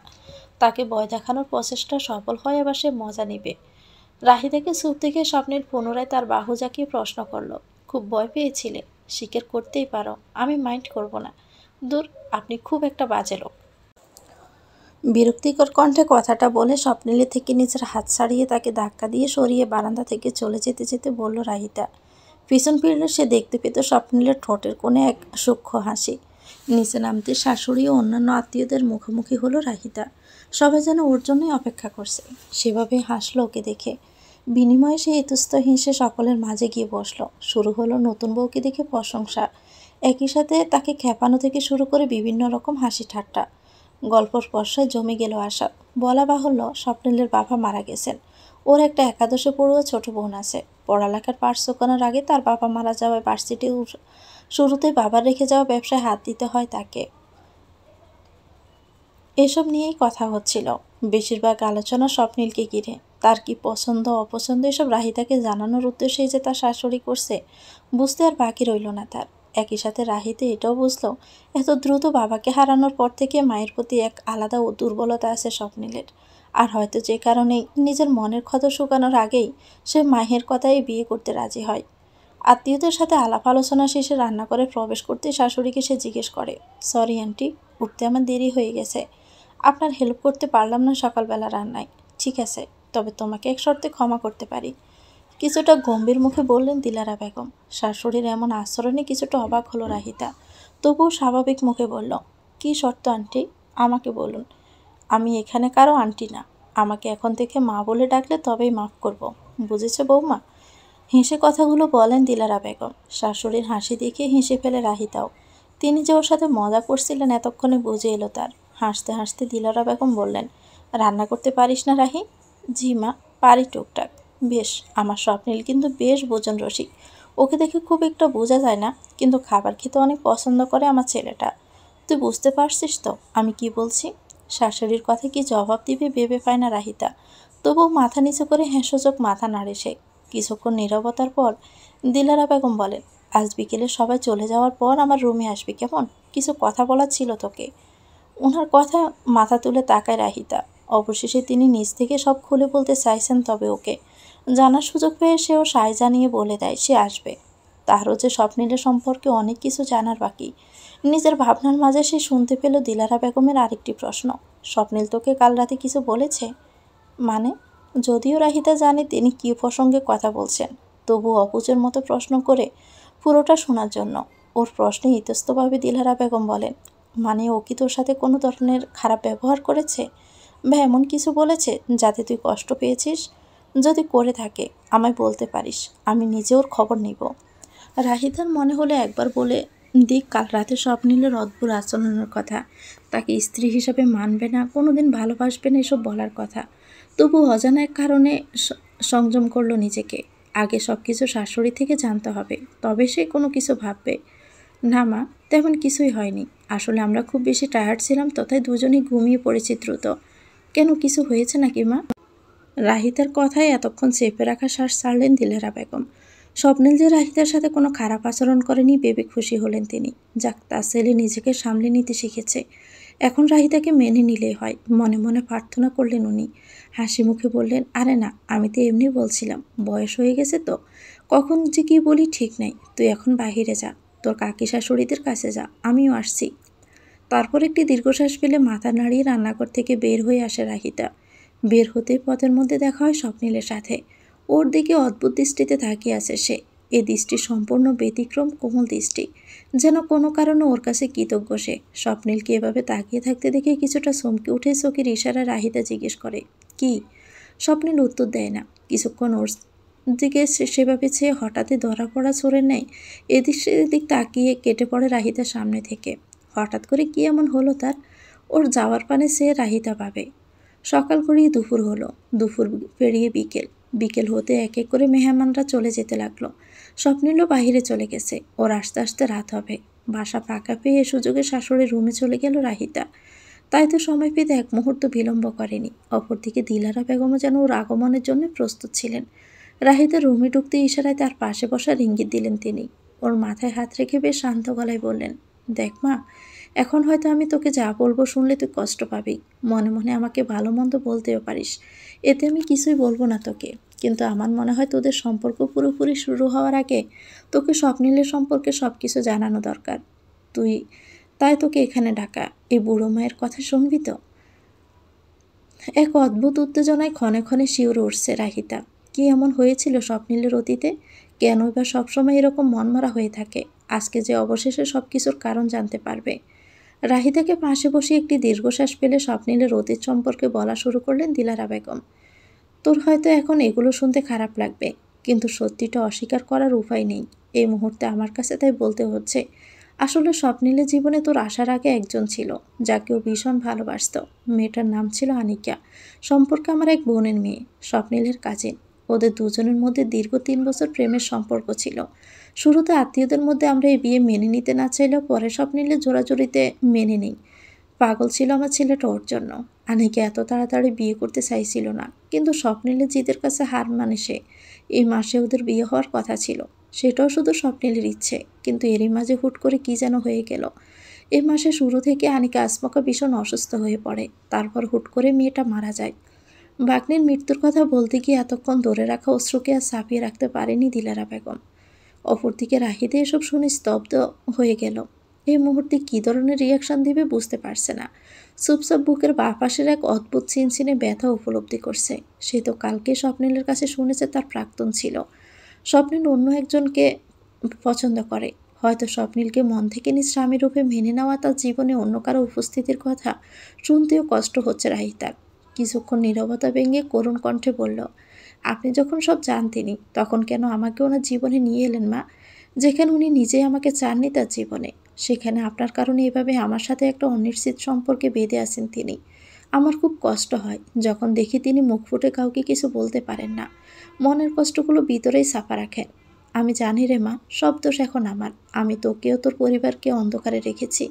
তাকে ভয় দেখানোর প্রচেষ্টা সফল হয়, এবার সে মজা নেবে। রাহিতাকে চুপ থেকে স্বপ্নিল পুনরায় তার বাহু জাকিয়ে প্রশ্ন করলো, খুব ভয় পেয়েছিলে? স্বীকার করতেই পারো, আমি মাইন্ড করব না। দূর, আপনি খুব একটা বাজে লোক। বিরক্তিকর কণ্ঠে কথাটা বলে স্বপ্নিলের থেকে নিজের হাত ছাড়িয়ে তাকে ধাক্কা দিয়ে সরিয়ে বারান্দা থেকে চলে যেতে যেতে বলল রাহিতা। পিছন ফিরলে সে দেখতে পেত স্বপ্নিলের ঠোঁটের কোণে এক সূক্ষ্ম হাসি। নিচে নামতে শাশুড়ি ও অন্যান্য আত্মীয়দের মুখোমুখি হলো রাহিতা। সবাই যেন ওর জন্যই অপেক্ষা করছে। সেভাবে হাসলো ওকে দেখে। বিনিময়ে সে ইতস্তত হেসে সকলের মাঝে গিয়ে বসলো। শুরু হলো নতুন বউকে দেখে প্রশংসা। একই সাথে তাকে খেপানো থেকে শুরু করে বিভিন্ন রকম হাসি ঠাট্টা। গল্পর পর্যায়ে জমে গেল আশা। বলা বাহুল্য, স্বপ্নিলের বাবা মারা গেছেন। ওর একটা একাদশে পড়ুয়া ছোট বোন আছে। পড়ালেখার পাশ চোকানোর আগে তার বাবা মারা যাওয়ায় ভার্সিটি শুরুতেই বাবার রেখে যাওয়া ব্যবসায় হাত দিতে হয় তাকে। এসব নিয়েই কথা হচ্ছিল। বেশিরভাগ আলোচনা স্বপ্নিলকে ঘিরে। তার কি পছন্দ অপছন্দ এসব রাহিতাকে জানানোর উদ্দেশ্যেই যে তার শাশুড়ি করছে, বুঝতে আর বাকি রইল না তার। একই সাথে রাহিতে এটাও বুঝলো, এত দ্রুত বাবাকে হারানোর পর থেকে মায়ের প্রতি এক আলাদা দুর্বলতা আছে স্বপ্নিলের। আর হয়তো যে কারণেই নিজের মনের ক্ষত শুকানোর আগেই সে মায়ের কথাই বিয়ে করতে রাজি হয়। আত্মীয়দের সাথে আলাপ আলোচনা শেষে রান্নাঘরে প্রবেশ করতে শাশুড়িকে সে জিজ্ঞেস করে, সরি আন্টি, উঠতে আমার দেরি হয়ে গেছে। আপনার হেল্প করতে পারলাম না সকালবেলা রান্নায়। ঠিক আছে, তবে তোমাকে এক শর্তে ক্ষমা করতে পারি, কিছুটা গম্ভীর মুখে বললেন দিলারা বেগম। শাশুড়ির এমন আচরণে কিছুটা অবাক হলো রাহিতা, তবুও স্বাভাবিক মুখে বলল, কী শর্ত আন্টি? আমাকে বলুন। আমি এখানে কারো আন্টি না। আমাকে এখন থেকে মা বলে ডাকলে তবেই মাফ করব, বুঝেছে বৌমা? হেসে কথাগুলো বলেন দিলারা বেগম। শাশুড়ির হাসি দেখে হেসে ফেলে রাহিতাও। তিনি যে ওর সাথে মজা করছিলেন এতক্ষণে বুঝে এলো তার। হাসতে হাসতে দিলারা বেগম বললেন, রান্না করতে পারিস না রাহি? জি মা, পারি টুকটাক। বেশ, আমার স্বপ্নিল কিন্তু বেশ ভোজন রসিক। ওকে দেখে খুব একটা বোঝা যায় না, কিন্তু খাবার খেতে অনেক পছন্দ করে আমার ছেলেটা। তুই বুঝতে পারছিস তো আমি কি বলছি? শাশুড়ির কথা কি জবাব দিবে ভেবে পায় না রাহিতা। তবুও মাথা নিচু করে হেঁসোচোখ মাথা নাড়ে সে। কিছুক্ষণ নীরবতার পর দিলারা বেগম বলেন, আজ বিকেলে সবাই চলে যাওয়ার পর আমার রুমে আসবি কেমন? কিছু কথা বলার ছিল তোকে। ওনার কথা মাথা তুলে তাকায় রাহিতা। অবশেষে তিনি নিজ থেকে সব খুলে বলতে চাইছেন, তবে ওকে জানার সুযোগ পেয়ে সেও সায় জানিয়ে বলে দেয় সে আসবে। তারও যে স্বপ্নিলের সম্পর্কে অনেক কিছু জানার বাকি। নিজের ভাবনার মাঝে সে শুনতে পেল দিলারা বেগমের আরেকটি প্রশ্ন, স্বপ্নিল তোকে কাল রাতে কিছু বলেছে? মানে? যদিও রাহিতা জানে তিনি কী প্রসঙ্গে কথা বলছেন, তবু অবুঝের মতো প্রশ্ন করে পুরোটা শোনার জন্য। ওর প্রশ্নে ইতস্তভাবে দিলারা বেগম বলেন, মানে ও কি তোর সাথে কোনো ধরনের খারাপ ব্যবহার করেছে বা এমন কিছু বলেছে যাতে তুই কষ্ট পেয়েছিস? যদি করে থাকে আমায় বলতে পারিস, আমি নিজে ওর খবর নিব। রাহিতার মনে হলে একবার বলে দিক কাল রাতে স্বপ্নিলের অদ্ভুত আচরণের কথা, তাকে স্ত্রী হিসাবে মানবে না, কোনোদিন ভালোবাসবে না, এসব বলার কথা। তবু অজানা এক কারণে সংযম করলো নিজেকে। আগে সব কিছু শাশুড়ি থেকে জানতে হবে, তবে সে কোনো কিছু ভাববে। না মা, তেমন কিছুই হয়নি। আসলে আমরা খুব বেশি টায়ার্ড ছিলাম, তথায় দুজনেই ঘুমিয়ে পড়েছি দ্রুত। কেন, কিছু হয়েছে নাকি মা? রাহিতার কথায় এতক্ষণ চেপে রাখা শ্বাস ছাড়লেন দিলেরা বেগম। স্বপ্নিল যে রাহিতার সাথে কোনো খারাপ আচরণ করেনি ভেবে খুশি হলেন তিনি। যাক, তার ছেলে নিজেকে সামলে নিতে শিখেছে, এখন রাহিতাকে মেনে নিলেই হয়, মনে মনে প্রার্থনা করলেন উনি। হাসি মুখে বললেন, আরে না, আমি তো এমনি বলছিলাম, বয়স হয়ে গেছে তো, কখন যে কি বলি ঠিক নেই। তুই এখন বাহিরে যা, তোর কাকি শাশুড়িদের কাছে যা, আমিও আসছি। তারপর একটি দীর্ঘশ্বাস ফেলে মাথা নাড়িয়ে রান্নাঘর থেকে বের হয়ে আসে রাহিতা। বের হতেই পথের মধ্যে দেখা হয় স্বপ্নিলের সাথে। ওর দিকে অদ্ভুত দৃষ্টিতে তাকিয়ে আছে সে। এ দৃষ্টি সম্পূর্ণ ব্যতিক্রম, কোমল দৃষ্টি, যেন কোনো কারণে ওর কাছে কৃতজ্ঞ সে। স্বপ্নিলকে এভাবে তাকিয়ে থাকতে দেখে কিছুটা চমকে উঠে চোখের ইশারায় রাহিতা জিজ্ঞেস করে, কি? স্বপ্নিল উত্তর দেয় না। কিছুক্ষণ ওর দিকে সেভাবে চেয়ে হঠাৎই ধরা পড়া চোরে নেয় এদিক সেদিক তাকিয়ে কেটে পড়ে রাহিতার সামনে থেকে। হঠাৎ করে কি এমন হলো তার? ওর যাওয়ার পানে সে রাহিতা পাবে। সকাল গড়িয়ে দুপুর হলো, দুপুর পেরিয়ে বিকেল, বিকেল হতে এক এক করে মেহমানরা চলে যেতে লাগলো। স্বপ্নিলও বাহিরে চলে গেছে, ওর আস্তে আস্তে রাত হবে। বাসা ফাঁকা পেয়ে এ সুযোগে শাশুড়ির রুমে চলে গেল রাহিতা। তাই তো সময় পেতে এক মুহূর্ত বিলম্ব করেনি। অপরদিকে দিলারা বেগমও যেন ওর আগমনের জন্য প্রস্তুত ছিলেন। রাহিতা রুমে ঢুকতে ইশারায় তার পাশে বসার ইঙ্গিত দিলেন তিনি। ওর মাথায় হাত রেখে বেশ শান্ত গলায় বললেন, দেখ মা, এখন হয়তো আমি তোকে যা বলবো শুনলে তুই কষ্ট পাবি, মনে মনে আমাকে ভালো মন্দ বলতেও পারিস, এতে আমি কিছুই বলবো না তোকে। কিন্তু আমার মনে হয় তোদের সম্পর্ক পুরোপুরি শুরু হওয়ার আগে তোকে স্বপ্নিলের সম্পর্কে সব কিছু জানানো দরকার। তুই, তাই তোকে এখানে ডাকা। এই বুড়ো মায়ের কথা শুনবি তো? এক অদ্ভুত উত্তেজনায় ক্ষণে ক্ষণে শিউরে উঠছে রাহিতা। কি এমন হয়েছিল স্বপ্নিলের অতীতে? কেনই বা সবসময় এরকম মনমরা হয়ে থাকে? আজকে যে অবশেষে সব কিছুর কারণ জানতে পারবে। রাহিতাকে পাশে বসে একটি দীর্ঘশ্বাস ফেলে স্বপ্নিলের অতীত সম্পর্কে বলা শুরু করলেন দিলারা বেগম। তোর হয়তো এখন এগুলো শুনতে খারাপ লাগবে, কিন্তু সত্যিটা অস্বীকার করার উপায় নেই এই মুহূর্তে আমার কাছে, তাই বলতে হচ্ছে। আসলে স্বপ্নিলের জীবনে তোর আসার আগে একজন ছিল, যাকে ও ভীষণ ভালোবাসত। মেয়েটার নাম ছিল আনিকা। সম্পর্কে আমার এক বোনের মেয়ে, স্বপ্নিলের কাজিন। ওদের দুজনের মধ্যে দীর্ঘ 3 বছর প্রেমের সম্পর্ক ছিল। শুরুতে আত্মীয়দের মধ্যে আমরা এই বিয়ে মেনে নিতে না চাইলেও পরে স্বপ্নিলের জোরাজুরিতে মেনে নিই। পাগল ছিল আমার ছেলেটা ওর জন্য। আনিকা এত তাড়াতাড়ি বিয়ে করতে চাইছিল না, কিন্তু স্বপ্নিলের জিদের কাছে হার মানে সে। এই মাসে ওদের বিয়ে হওয়ার কথা ছিল, সেটাও শুধু স্বপ্নিলের ইচ্ছে, কিন্তু এরই মাঝে হুট করে কি যেন হয়ে গেল। এই মাসে শুরু থেকে আনিকা আসমকা ভীষণ অসুস্থ হয়ে পড়ে, তারপর হুট করে মেয়েটা মারা যায়। বাগ্নির মৃত্যুর কথা বলতে গিয়ে এতক্ষণ ধরে রাখা অশ্রুকে আর চাপিয়ে রাখতে পারেনি দিলারা বেগম। অপরদিকে রাহিদে এসব শুনে স্তব্ধ হয়ে গেল। এই মুহূর্তে কী ধরনের রিয়াকশন দিবে বুঝতে পারছে না। চুপচাপ বুকের বাঁ পাশের এক অদ্ভুত চিনচিনে ব্যথা উপলব্ধি করছে। সে তো কালকে স্বপ্নিলের কাছে শুনেছে তার প্রাক্তন ছিল। স্বপ্নিল অন্য একজনকে পছন্দ করে। হয়তো স্বপ্নিলকে মন থেকে নিজ স্বামী রূপে মেনে নেওয়া তার জীবনে অন্য কারো উপস্থিতির কথা শুনতেও কষ্ট হচ্ছে রাহিতার। কিছুক্ষণ নীরবতা ভেঙে করুণ কণ্ঠে বলল, আপনি যখন সব জানতেনই তখন কেন আমাকে ওনার জীবনে নিয়ে এলেন মা? যেখানে উনি নিজেই আমাকে চাননি তার জীবনে, সেখানে আপনার কারণে এভাবে আমার সাথে একটা অনিশ্চিত সম্পর্কে বেঁধে আছেন তিনি। আমার খুব কষ্ট হয় যখন দেখি তিনি মুখ ফুটে কাউকে কিছু বলতে পারেন না, মনের কষ্টগুলো ভিতরেই চাপা রাখেন। আমি জানি রে মা, সব দোষ এখন আমার। আমি তোকেও তোর পরিবারকে অন্ধকারে রেখেছি,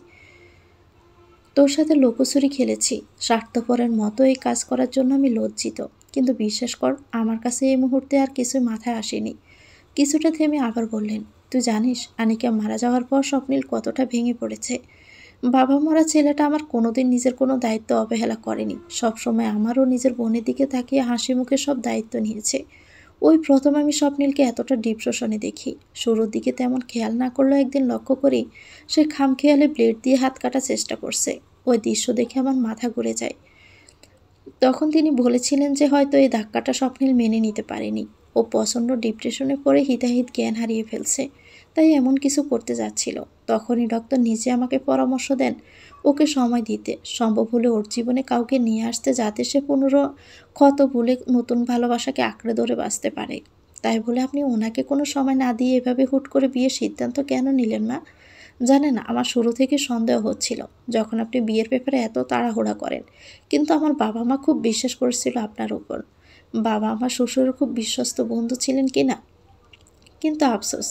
তোর সাথে লুকোচুরি খেলেছি। স্বার্থপরের মতো এই কাজ করার জন্য আমি লজ্জিত। কিন্তু বিশ্বাস কর, আমার কাছে এই মুহূর্তে আর কিছুই মাথায় আসেনি। কিছুটা থেমে আবার বললেন, তুই জানিস আনিকা মারা যাওয়ার পর স্বপ্নিল কতটা ভেঙে পড়েছে। বাবা মরা ছেলেটা আমার কোনোদিন নিজের কোনো দায়িত্ব অবহেলা করেনি, সবসময় আমারও নিজের বোনের দিকে তাকিয়ে হাসি মুখে সব দায়িত্ব নিয়েছে। ওই প্রথম আমি স্বপ্নিলকে এতটা ডিপ্রেশনে দেখি। শুরুর দিকে তেমন খেয়াল না করলেও একদিন লক্ষ্য করি সে খামখেয়ালে ব্লেড দিয়ে হাত কাটার চেষ্টা করছে। ওই দৃশ্য দেখে আমার মাথা ঘুরে যায়। তখন তিনি বলেছিলেন যে হয়তো এই ধাক্কাটা স্বপ্নিল মেনে নিতে পারেনি। ও প্রচণ্ড ডিপ্রেশনে পড়ে হিতাহিত জ্ঞান হারিয়ে ফেলছে, তাই এমন কিছু করতে যাচ্ছিল। তখনই ডক্টর নিজে আমাকে পরামর্শ দেন ওকে সময় দিতে, সম্ভব হলে ওর জীবনে কাউকে নিয়ে আসতে, যাতে সে ক্ষত ভুলে নতুন ভালোবাসাকে আঁকড়ে ধরে বাঁচতে পারে। তাই বলে আপনি ওনাকে কোনো সময় না দিয়ে এভাবে হুট করে বিয়ের সিদ্ধান্ত কেন নিলেন মা? জানেন, আমার শুরু থেকে সন্দেহ হচ্ছিল যখন আপনি বিয়ের ব্যাপারে এত তাড়াহুড়া করেন। কিন্তু আমার বাবা মা খুব বিশ্বাস করেছিল আপনার উপর। বাবা আমার শ্বশুরের খুব বিশ্বস্ত বন্ধু ছিলেন কিনা। কিন্তু আফসোস,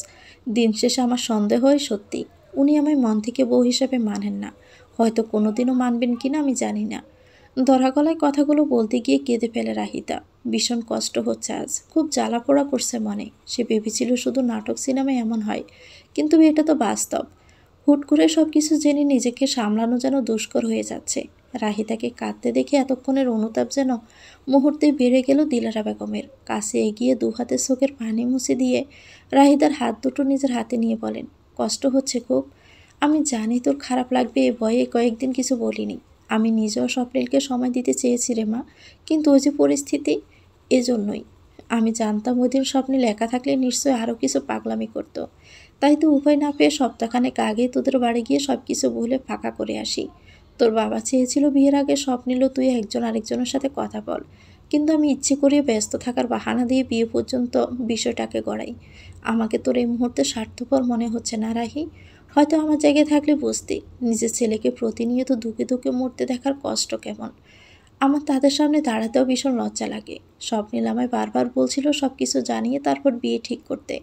দিন শেষে আমার সন্দেহই সত্যি। উনি আমায় মন থেকে বউ হিসাবে মানেন না। হয়তো কোনোদিনও মানবেন কিনা আমি জানি না। ধরা গলায় কথাগুলো বলতে গিয়ে কেঁদে ফেলে রাহিতা। ভীষণ কষ্ট হচ্ছে আজ, খুব জ্বালা পোড়া করছে মনে। সে ভেবেছিল শুধু নাটক সিনেমায় এমন হয়, কিন্তু এটা তো বাস্তব। হুট করে সব কিছু জেনে নিজেকে সামলানো যেন দুষ্কর হয়ে যাচ্ছে। রাহিতাকে কাঁদতে দেখে এতক্ষণের অনুতাপ যেন মুহূর্তে বেড়ে গেল দিলারা বেগমের। কাছে এগিয়ে দু হাতে চোখের পানি মুছে দিয়ে রাহিতার হাত দুটো নিজের হাতে নিয়ে বলেন, কষ্ট হচ্ছে খুব। আমি জানি তোর খারাপ লাগবে, এ ভয়ে কয়েকদিন কিছু বলিনি। আমি নিজেও স্বপ্নিলকে সময় দিতে চেয়েছি রে মা, কিন্তু ওই যে পরিস্থিতি, এজন্যই। আমি জানতাম ওই দিন স্বপ্নিল একা থাকলে নিশ্চয়ই আরও কিছু পাগলামি করতো। তাই তো উপায় না পেয়ে সপ্তাহখানেক আগেই তোদের বাড়ি গিয়ে সব কিছু ভুলে ফাঁকা করে আসি। তোর বাবা চেয়েছিল বিয়ের আগে স্বপ্নিল তুই একজন আরেকজনের সাথে কথা বল, কিন্তু আমি ইচ্ছে করে ব্যস্ত থাকার বাহানা দিয়ে বিয়ে পর্যন্ত বিষয়টাকে গড়াই। আমাকে তোর এই মুহূর্তে স্বার্থপর মনে হচ্ছে না রাহি? হয়তো আমার জায়গায় থাকলে বুঝতি নিজের ছেলেকে প্রতিনিয়ত ধুকে ধুকে মরতে দেখার কষ্ট কেমন। আমার তাদের সামনে দাঁড়াতেও ভীষণ লজ্জা লাগে। স্বপ্নিল আমায় বারবার বলছিল সব কিছু জানিয়ে তারপর বিয়ে ঠিক করতে।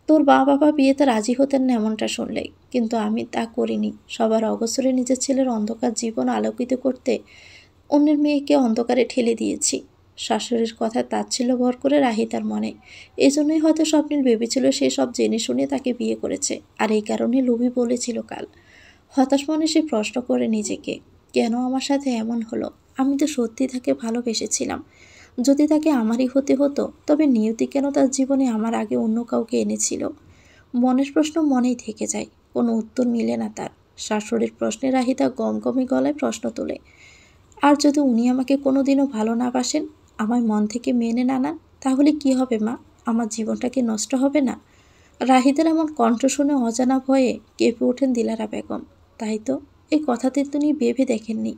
তোর বাবা বিয়েতে রাজি হতেন না এমনটা শুনলে, কিন্তু আমি তা করিনি। সবার অগোচরে নিজের ছেলের অন্ধকার জীবন আলোকিত করতে অন্যের মেয়েকে অন্ধকারে ঠেলে দিয়েছি। শাশুড়ির কথা তাচ্ছিল্য ভর করে রাহি তার মনে। এই জন্যই হয়তো স্বপ্নিল ভেবেছিল সে সব জেনে শুনে তাকে বিয়ে করেছে, আর এই কারণে লোভী বলেছিল কাল। হতাশ মনে সে প্রশ্ন করে নিজেকে, কেন আমার সাথে এমন হলো? আমি তো সত্যি তাকে ভালোবেসেছিলাম। যদি তাকে আমারই হতে হতো, তবে নিয়তি কেন তার জীবনে আমার আগে অন্য কাউকে এনেছিল? মনের প্রশ্ন মনেই থেকে যায়, কোনো উত্তর মিলে না তার। শাশুড়ির প্রশ্নে রাহিতা গমগমে গলায় প্রশ্ন তোলে, আর যদি উনি আমাকে কোনোদিনও ভালো না বাসেন, আমায় মন থেকে মেনে না নেন, তাহলে কি হবে মা? আমার জীবনটা কি নষ্ট হবে না? রাহিদের এমন কণ্ঠ শুনে অজানা ভয়ে কেঁপে ওঠেন দিলারা বেগম। তাই তো, এই কথাতে তিনি ভেবে দেখেননি।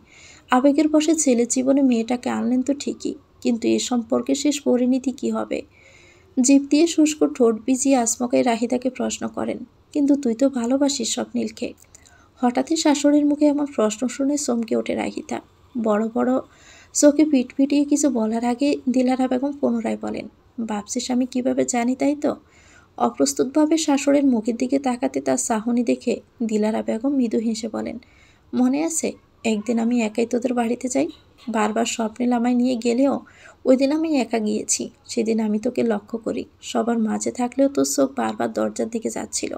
আবেগের বশে ছেলের জীবনে মেয়েটাকে আনলেন তো ঠিকই, কিন্তু এ সম্পর্কে শেষ পরিণতি কি হবে? জিভ দিয়ে শুষ্ক ঠোঁট ভিজিয়ে আসমকাই রাহিদাকে প্রশ্ন করেন, কিন্তু তুই তো ভালোবাসিস স্বপ্নিলকে? হঠাৎই শাশুড়ির মুখে এমন প্রশ্ন শুনে চমকে ওঠে রাহিতা। বড় বড় চোখে পিট পিটিয়ে কিছু বলার আগে দিলারা বেগম পুনরায় বলেন, ভাবছিস আমি কিভাবে জানি তাই তো? অপ্রস্তুতভাবে শাশুড়ির মুখের দিকে তাকাতে তার চাহনি দেখে দিলারা বেগম মৃদু হেসে বলেন, মনে আছে একদিন আমি একাই তোদের বাড়িতে যাই? বারবার স্বপ্নিল আমায় নিয়ে গেলেও ওই দিন আমি একা গিয়েছি। সেদিন আমি তোকে লক্ষ্য করি, সবার মাঝে থাকলেও তোর চোখ বারবার দরজার দিকে যাচ্ছিল।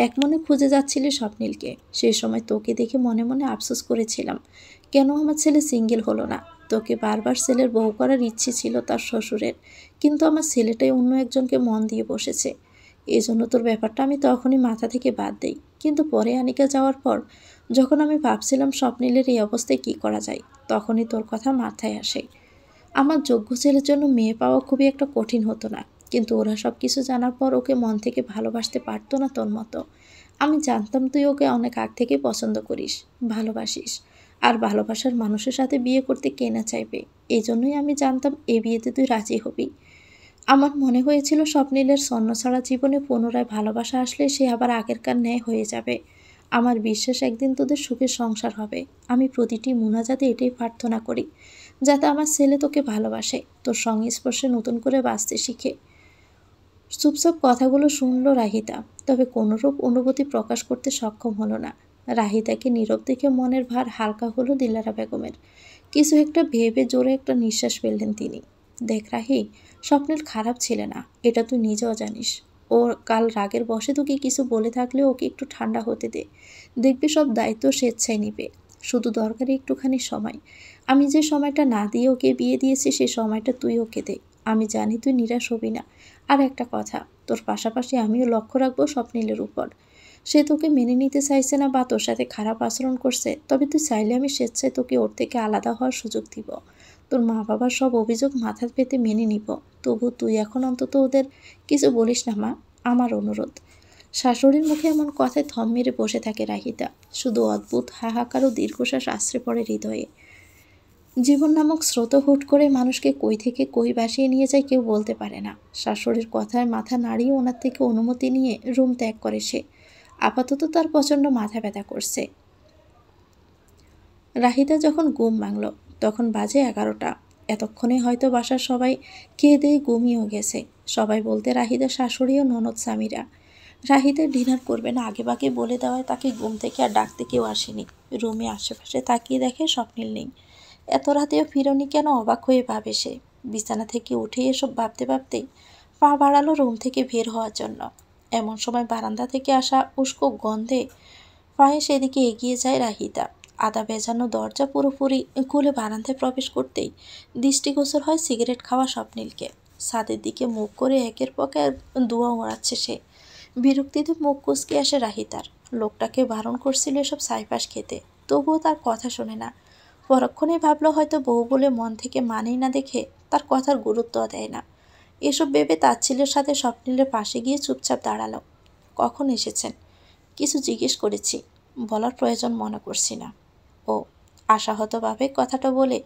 এক মনে খুঁজে যাচ্ছিলি স্বপ্নিলকে। সেই সময় তোকে দেখে মনে মনে আফসোস করেছিলাম, কেন আমার ছেলে সিঙ্গেল হলো না। তোকে বারবার ছেলের বউ করার ইচ্ছে ছিল তার শ্বশুরের, কিন্তু আমার ছেলেটাই অন্য একজনকে মন দিয়ে বসেছে। এই জন্য তোর ব্যাপারটা আমি তখনই মাথা থেকে বাদ দেই। কিন্তু পরে আনিকা যাওয়ার পর যখন আমি ভাবছিলাম স্বপ্নিলের এই অবস্থায় কী করা যায়, তখনই তোর কথা মাথায় আসে। আমার যোগ্য ছেলের জন্য মেয়ে পাওয়া খুবই একটা কঠিন হতো না, কিন্তু ওরা সব কিছু জানার পর ওকে মন থেকে ভালোবাসতে পারতো না তোর মতো। আমি জানতাম তুই ওকে অনেক আগ থেকে পছন্দ করিস, ভালোবাসিস। আর ভালোবাসার মানুষের সাথে বিয়ে করতে কে না চাইবে? এই জন্যই আমি জানতাম এই বিয়েতে তুই রাজি হবি। আমার মনে হয়েছিল স্বপ্নিলের ছন্নছাড়া জীবনে পুনরায় ভালোবাসা আসলে সে আবার আগেরকার ন্যায় হয়ে যাবে। আমার বিশ্বাস একদিন তোদের সুখের সংসার হবে। আমি প্রতিটি মুনাজাতে এটাই প্রার্থনা করি, যাতে আমার ছেলে তোকে ভালোবাসে, তোর সংস্পর্শে নতুন করে বাঁচতে শিখে। চুপচাপ কথাগুলো শুনল রাহিতা, তবে কোনোরূপ অনুভূতি প্রকাশ করতে সক্ষম হলো না। রাহিতাকে নীরব দেখে মনের ভার হালকা হলো দিলারা বেগমের। কিছু একটা ভেবে জোরে একটা নিঃশ্বাস ফেললেন তিনি। দেখ রাহি, স্বপ্নের খারাপ ছেলে না, এটা তুই নিজেও জানিস। ও কাল রাগের বশে তোকে কিছু বলে থাকলে ওকে একটু ঠান্ডা হতে দে। দেখবি সব দায়িত্ব স্বেচ্ছায় নিবে। শুধু দরকারি একটুখানি সময়। আমি যে সময়টা না দিয়ে ওকে বিয়ে দিয়েছি সেই সময়টা তুই ওকে দে। আমি জানি তুই নিরাশ হবি না। আর একটা কথা, তোর পাশাপাশি আমিও লক্ষ্য রাখবো স্বপ্নিলের উপর। সে তোকে মেনে নিতে চাইছে না বা তোর সাথে খারাপ আচরণ করছে, তবে তুই চাইলে আমি স্বেচ্ছায় তোকে ওর থেকে আলাদা হওয়ার সুযোগ দিব। তোর মা বাবার সব অভিযোগ মাথা পেতে মেনে নিব। তবু তুই এখন অন্তত ওদের কিছু বলিস না মা, আমার অনুরোধ। শাশুড়ির মুখে এমন কথায় থম মেরে বসে থাকে রাহিতা। শুধু অদ্ভুত হাহাকার ও দীর্ঘশ্বাস আশ্রে পড়ে হৃদয়ে। জীবন নামক স্রোত হুট করে মানুষকে কই থেকে কই ভাসিয়ে নিয়ে যায় কেউ বলতে পারে না। শাশুড়ির কথায় মাথা নাড়িয়ে ওনার থেকে অনুমতি নিয়ে রুম ত্যাগ করে সে। আপাতত তার প্রচণ্ড মাথা ব্যথা করছে। রাহিদা যখন ঘুম ভাঙল তখন বাজে 11টা। এতক্ষণে হয়তো বাসার সবাই খেয়ে দিয়ে ঘুমিয়েও গেছে। সবাই বলতে রাহিদার শাশুড়ি ও ননদ স্বামীরা। রাহিদা ডিনার করবে না আগেভাগে বলে দেওয়ায় তাকে ঘুম থেকে আর ডাকতে কেউ আসেনি। রুমে আশেপাশে তাকিয়ে দেখে স্বপ্নিল নেই। এত রাতেও ফিরনি কেন, অবাক হয়ে ভাবে সে। বিছানা থেকে উঠে এসব ভাবতে ভাবতেই পা বাড়ালো রুম থেকে বের হওয়ার জন্য। এমন সময় বারান্দা থেকে আসা উস্কো গন্ধে পায়ে সেদিকে এগিয়ে যায় রাহিতা। আদা ভেজানো দরজা পুরোপুরি খুলে বারান্দায় প্রবেশ করতেই দৃষ্টিগোচর হয় সিগারেট খাওয়া স্বপ্নিলকে। ছাদের দিকে মুখ করে একের পর এক ধোঁয়া ওড়াচ্ছে সে। বিরক্তিতে মুখ কুঁচকে আসে রাহিতার। লোকটাকে বারণ করছিল এসব ছাইপাশ খেতে, তবুও তার কথা শোনে না। পরক্ষণেই ভাবলো হয়তো বউ বলে মন থেকে মানেই না দেখে তার কথার গুরুত্ব দেয় না। এসব ভেবে তাচ্ছিল্যের সাথে স্বপ্নিলের পাশে গিয়ে চুপচাপ দাঁড়ালো। কখন এসেছেন? কিছু জিজ্ঞেস করেছি, বলার প্রয়োজন মনে করছি না। ও, আশাহতভাবে কথাটা বলে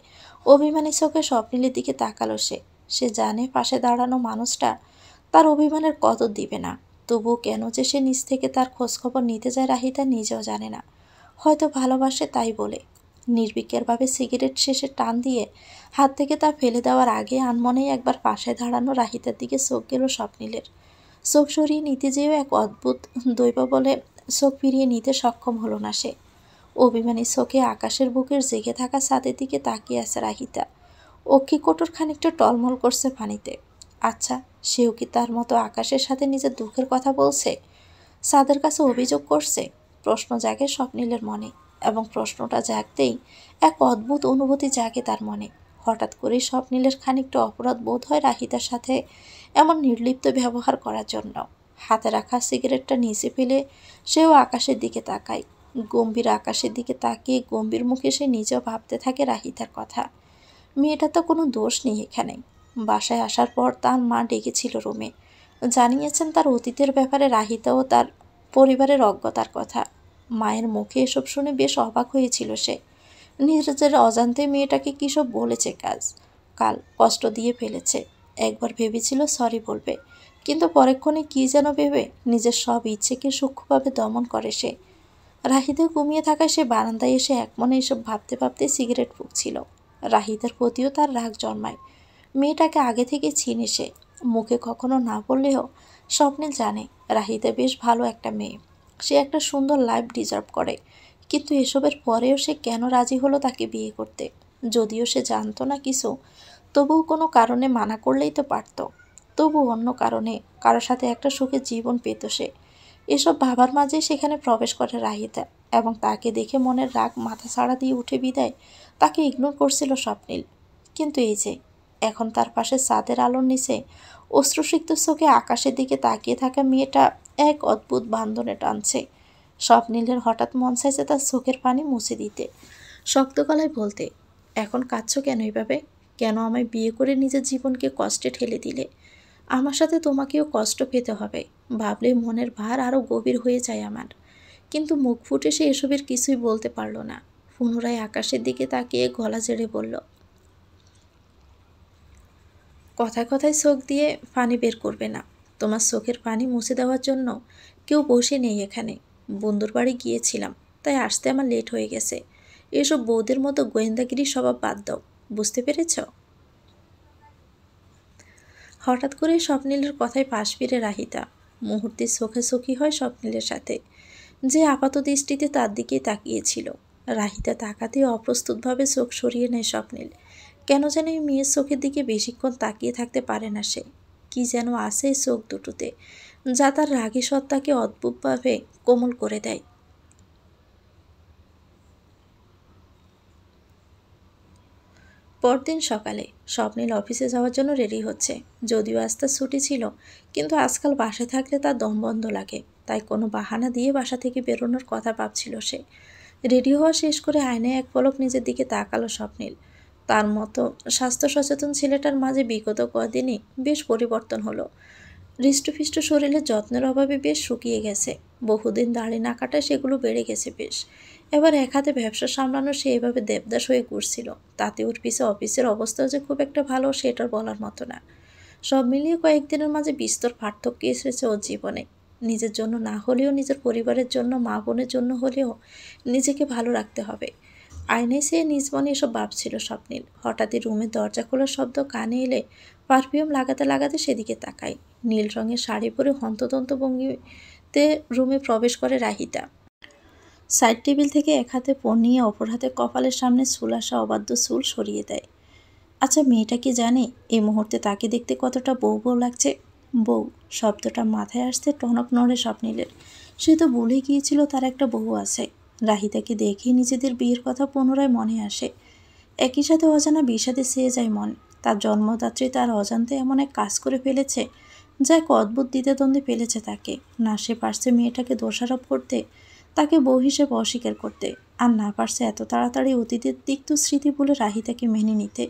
অভিমানী চোখে স্বপ্নিলের দিকে তাকালো সে। সে জানে পাশে দাঁড়ানো মানুষটা তার অভিমানের কদর দিবে না। তবুও কেন যে সে নিজ থেকে তার খোঁজখবর নিতে যায় রাহিতা নিজেও জানে না। হয়তো ভালোবাসে তাই বলে। নির্বিকারভাবে সিগারেট শেষে টান দিয়ে হাত থেকে তা ফেলে দেওয়ার আগে আনমনেই একবার পাশে দাঁড়ানো রাহিতার দিকে চোখ গেল স্বপ্নিলের। চোখ সরিয়ে নিতে যেয়েও এক অদ্ভুত দৈব বলে চোখ ফিরিয়ে নিতে সক্ষম হলো না সে। অভিমানী চোখে আকাশের বুকের জেগে থাকা ছাদের দিকে তাকিয়ে আছে রাহিতা। অক্ষিকোটর খানিকটা টলমল করছে পানিতে। আচ্ছা, সেও কি তার মতো আকাশের সাথে নিজের দুঃখের কথা বলছে? সাদের কাছে অভিযোগ করছে? প্রশ্ন জাগে স্বপ্নিলের মনে, এবং প্রশ্নটা জাগতেই এক অদ্ভুত অনুভূতি জাগে তার মনে। হঠাৎ করেই স্বপ্নিলের খানিকটা অপরাধ বোধ হয় রাহিতার সাথে এমন নির্লিপ্ত ব্যবহার করার জন্য। হাতে রাখা সিগারেটটা নিচে ফেলে সেও আকাশের দিকে তাকায়। গম্ভীর আকাশের দিকে তাকিয়ে গম্ভীর মুখে সে নিজেও ভাবতে থাকে রাহিতার কথা। মেয়েটা তো কোনো দোষ নেই এখানে। বাসায় আসার পর তার মা ডেকেছিল রুমে, জানিয়েছেন তার অতীতের ব্যাপারে রাহিতা ও তার পরিবারের অজ্ঞতার কথা। মায়ের মুখে এসব শুনে বেশ অবাক হয়েছিল সে। নিজের অজান্তে মেয়েটাকে কী সব বলেছে কাল কষ্ট দিয়ে ফেলেছে। একবার ভেবেছিল সরি বলবে, কিন্তু পরক্ষণে কী যেন ভেবে নিজের সব ইচ্ছেকে সূক্ষ্মভাবে দমন করে সে। রাহিদা ঘুমিয়ে থাকায় সে বারান্দায় এসে একমনে এসব ভাবতে ভাবতে সিগারেট ফুঁকছিল। রাহিদার প্রতিও তার রাগ জন্মায়। মেয়েটাকে আগে থেকে চিনে সে, মুখে কখনো না বললেও স্বপ্নিল জানে রাহিদা বেশ ভালো একটা মেয়ে। সে একটা সুন্দর লাইফ ডিজার্ভ করে। কিন্তু এসবের পরেও সে কেন রাজি হলো তাকে বিয়ে করতে? যদিও সে জানতো না কিছু, তবুও কোনো কারণে মানা করলেই তো পারত। তবু অন্য কারণে কারোর সাথে একটা সুখের জীবন পেত সে। এসব ভাবার মাঝে সেখানে প্রবেশ করে রাহিতা, এবং তাকে দেখে মনের রাগ মাথা ছাড়া দিয়ে উঠে বিদায় তাকে ইগনোর করছিল স্বপ্নিল। কিন্তু এই যে এখন তার পাশে ছাদের আলোর নিচে অশ্রুসিক্ত চোখে আকাশের দিকে তাকিয়ে থাকা মেয়েটা এক অদ্ভুত বান্ধনে টানছে। স্বপ্নিলের হঠাৎ মন চাইছে তার চোখের পানি মুছে দিতে, শক্ত গলায় বলতে, এখন কাঁদছো কেন এইভাবে? কেন আমায় বিয়ে করে নিজের জীবনকে কষ্টে ঠেলে দিলে? আমার সাথে তোমাকেও কষ্ট পেতে হবে ভাবলে মনের ভার আরও গভীর হয়ে যায় আমার। কিন্তু মুখ ফুটে সে এসবের কিছুই বলতে পারল না। পুনরায় আকাশের দিকে তাকিয়ে গলা ঝেড়ে বলল, কথায় কথায় চোখ দিয়ে পানি বের করবে না। তোমার চোখের পানি মুছে দেওয়ার জন্য কেউ বসে নেই এখানে। বন্ধুর বাড়ি গিয়েছিলাম, তাই আসতে আমার লেট হয়ে গেছে। এসব বউদের মতো গোয়েন্দাগিরি স্বভাব বাদ দাও, বুঝতে পেরেছ? হঠাৎ করে স্বপ্নীলের কথায় পাশ ফিরে রাহিতা। মুহূর্তে চোখাচোখি হয় স্বপ্নীলের সাথে, যে আপাত দৃষ্টিতে তার দিকেই তাকিয়েছিল। রাহিতা তাকাতেই অপ্রস্তুতভাবে চোখ সরিয়ে নেয় স্বপ্নীল। কেন যেন এই মেয়ের চোখের দিকে বেশিক্ষণ তাকিয়ে থাকতে পারে না সে। কি যেন আছে এই চোখ দুটোতে, যা তার রাগী সত্তাকে অদ্ভুতভাবে কোমল করে দেয়। পরদিন সকালে স্বপ্নীল অফিসে যাওয়ার জন্য রেডি হচ্ছে। যদিও আজ তার ছুটি ছিল, কিন্তু আজকাল বাসায় থাকলে তার দম বন্ধ লাগে। তাই কোনো বাহানা দিয়ে বাসা থেকে বেরোনোর কথা ভাবছিল সে। রেডি হওয়া শেষ করে আয়নায় এক পলক নিজের দিকে তাকালো স্বপ্নীল। তার মতো স্বাস্থ্য সচেতন ছেলেটার মাঝে বিগত কদিনই বেশ পরিবর্তন হলো। হৃষ্টপুষ্ট শরীরের যত্নের অভাবে বেশ শুকিয়ে গেছে। বহুদিন দাড়ি না কাটায় সেগুলো বেড়ে গেছে বেশ। এবার এক হাতে ব্যবসা সামলানো সে এভাবে দেবদাস হয়ে ঘুরছিল। তাতে ওর পিছে অফিসের অবস্থাও যে খুব একটা ভালো সেটার বলার মতো না। সব মিলিয়ে কয়েকদিনের মাঝে বিস্তর পার্থক্য এসেছে ওর জীবনে। নিজের জন্য না হলেও নিজের পরিবারের জন্য, মা বোনের জন্য হলেও নিজেকে ভালো রাখতে হবে। আয়নায় সে নিজ মনে এসব ভাবছিল স্বপ্নীল। হঠাৎই রুমের দরজা খোলার শব্দ কানে এলে পারফিউম লাগাতে লাগাতে সেদিকে তাকায়। নীল রঙের শাড়ি পরে হন্তদন্ত ভঙ্গিতে রুমে প্রবেশ করে রাহিতা। সাইড টেবিল থেকে এক হাতে ফোন নিয়ে অপর হাতে কপালের সামনে চুল আসা অবাধ্য চুল সরিয়ে দেয়। আচ্ছা, মেয়েটা কি জানে এই মুহূর্তে তাকে দেখতে কতটা বউ বউ লাগছে? বউ শব্দটা মাথায় আসতে টনক নড়ে স্বপ্নীলের। সে তো ভুলে গিয়েছিল তার একটা বউ আছে। রাহিতাকে দেখেই নিজেদের বিয়ের কথা পুনরায় মনে আসে। একই সাথে অজানা বিষাদে চেয়ে যায় মন। তার জন্মদাত্রী তার অজান্তে এমন এক কাজ করে ফেলেছে, যা এক অদ্ভুত দ্বিধাদ্বন্দ্বে ফেলেছে তাকে। না সে পারছে মেয়েটাকে দোষারোপ করতে, তাকে বউ হিসেবে অস্বীকার করতে, আর না পারছে এত তাড়াতাড়ি অতীতের তিক্ত স্মৃতি বলে রাহিতাকে মেনে নিতে।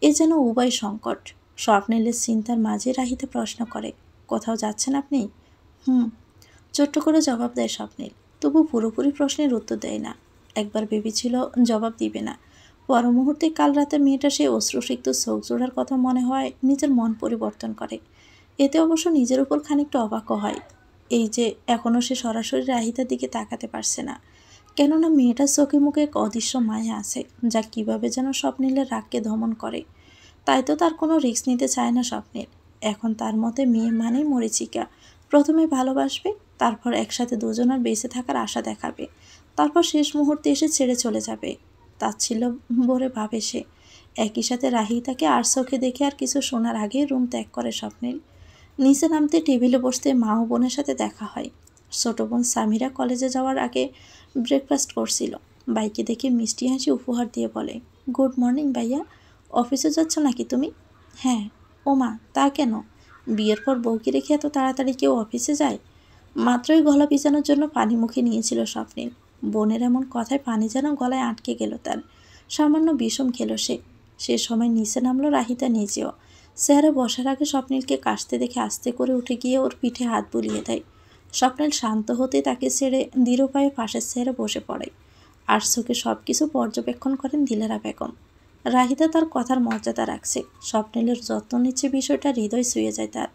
এ যেন উভয় সংকট। স্বপ্নীলের চিন্তার মাঝে রাহিতা প্রশ্ন করে, কোথাও যাচ্ছেন আপনি? হুম, ছোট্ট করে জবাব দেয় স্বপ্নীল। তবু পুরোপুরি প্রশ্নের উত্তর দেয় না। একবার ভেবেছিল জবাব দিবে না। পর মুহূর্তে কাল রাতে মেয়েটা সেই অশ্রুসিক্ত চোখ জোড়ার কথা মনে হয় নিজের মন পরিবর্তন করে। এতে অবশ্য নিজের উপর খানিকটা অবাকও হয়। এই যে এখনও সে সরাসরি রাহিতার দিকে তাকাতে পারছে না, কেননা মেয়েটার চোখে মুখে এক অদৃশ্য মায়া আছে, যা কিভাবে যেন স্বপ্নীলের রাগকে দমন করে। তাই তো তার কোনো রিস্ক নিতে চায় না স্বপ্নীল। এখন তার মতে মেয়ে মানেই মরীচিকা। প্রথমে ভালোবাসবে, তারপর একসাথে দুজনের বেঁচে থাকার আশা দেখাবে, তারপর শেষ মুহূর্তে এসে ছেড়ে চলে যাবে। তাচ্ছিল্য ভরে ভাবে সে। একই সাথে রাহিতাকে আর চোখে দেখে আর কিছু শোনার আগেই রুম ত্যাগ করে স্বপ্নীল। নিচে নামতে টেবিলে বসতে মা ও বোনের সাথে দেখা হয়। ছোট বোন সামিরা কলেজে যাওয়ার আগে ব্রেকফাস্ট করছিল। বাইকে দেখে মিষ্টি হাসি উপহার দিয়ে বলে, গুড মর্নিং ভাইয়া, অফিসে যাচ্ছ নাকি তুমি? হ্যাঁ। ও মা, তা কেন? বিয়ের পর বউকে রেখে এত তাড়াতাড়ি কেউ অফিসে যায়? মাত্রই গলা ভিজানোর জন্য পানি মুখে নিয়েছিল স্বপ্নীল। বোনের এমন কথায় পানি যেন গলায় আটকে গেল তার। সামান্য বিষম খেল সে। সে সময় নিচে নামলো রাহিতা নিজেও। চেয়ারে বসার আগে স্বপ্নীলকে কাশতে দেখে আস্তে করে উঠে গিয়ে ওর পিঠে হাত বুলিয়ে দেয়। স্বপ্নীল শান্ত হতে তাকে ছেড়ে দৃঢ় পায়ে পাশের চেয়ারে বসে পড়ে। আর চোখে সব কিছু পর্যবেক্ষণ করেন দিলারা বেগম। রাহিতা তার কথার মর্যাদা রাখছে, স্বপ্নীলের যত্ন নিচ্ছে, বিষয়টা হৃদয় ছুঁয়ে যায় তার।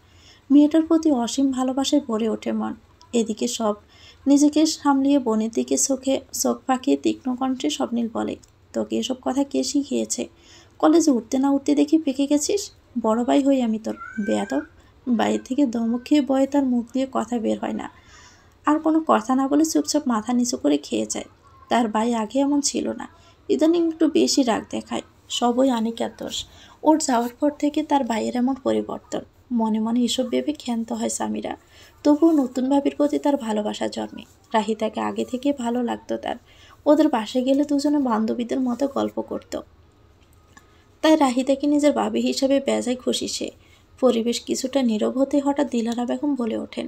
মেয়েটার প্রতি অসীম ভালোবাসায় ভরে ওঠে মন। এদিকে সব নিজেকে সামলিয়ে বোনের দিকে চোখ পাকিয়ে তীক্ষ্ণ কণ্ঠে স্বপ্নীল বলে, তোকে এসব কথা কে শিখিয়েছে? কলেজে উঠতে না উঠতে দেখি পেকে গেছিস। বড় ভাই হই আমি তোর, বেয়াদব। বাইরে থেকে ধমক খেয়ে ভয়ে তার মুখ দিয়ে কথা বের হয় না। আর কোনো কথা না বলে চুপচাপ মাথা নিচু করে খেয়ে যায়। তার ভাই আগে এমন ছিল না, ইদানিং একটু বেশি রাগ দেখায়। সবই আনিকার দোষ। ওর যাওয়ার পর থেকে তার ভাইয়ের এমন পরিবর্তন। মনে মনে এসব ভেবে ক্ষান্ত হয় সামিরা। তবুও নতুন ভাবির প্রতি তার ভালোবাসা জন্মে। রাহিতাকে আগে থেকে ভালো লাগতো তার। ওদের বাসায় গেলে দুজনে বান্ধবীদের মতো গল্প করত। তাই রাহিতাকে নিজের ভাবি হিসেবে বেজায় খুশি সে। পরিবেশ কিছুটা নীরব হতে হঠাৎ দিলারা বেগম বলে ওঠেন,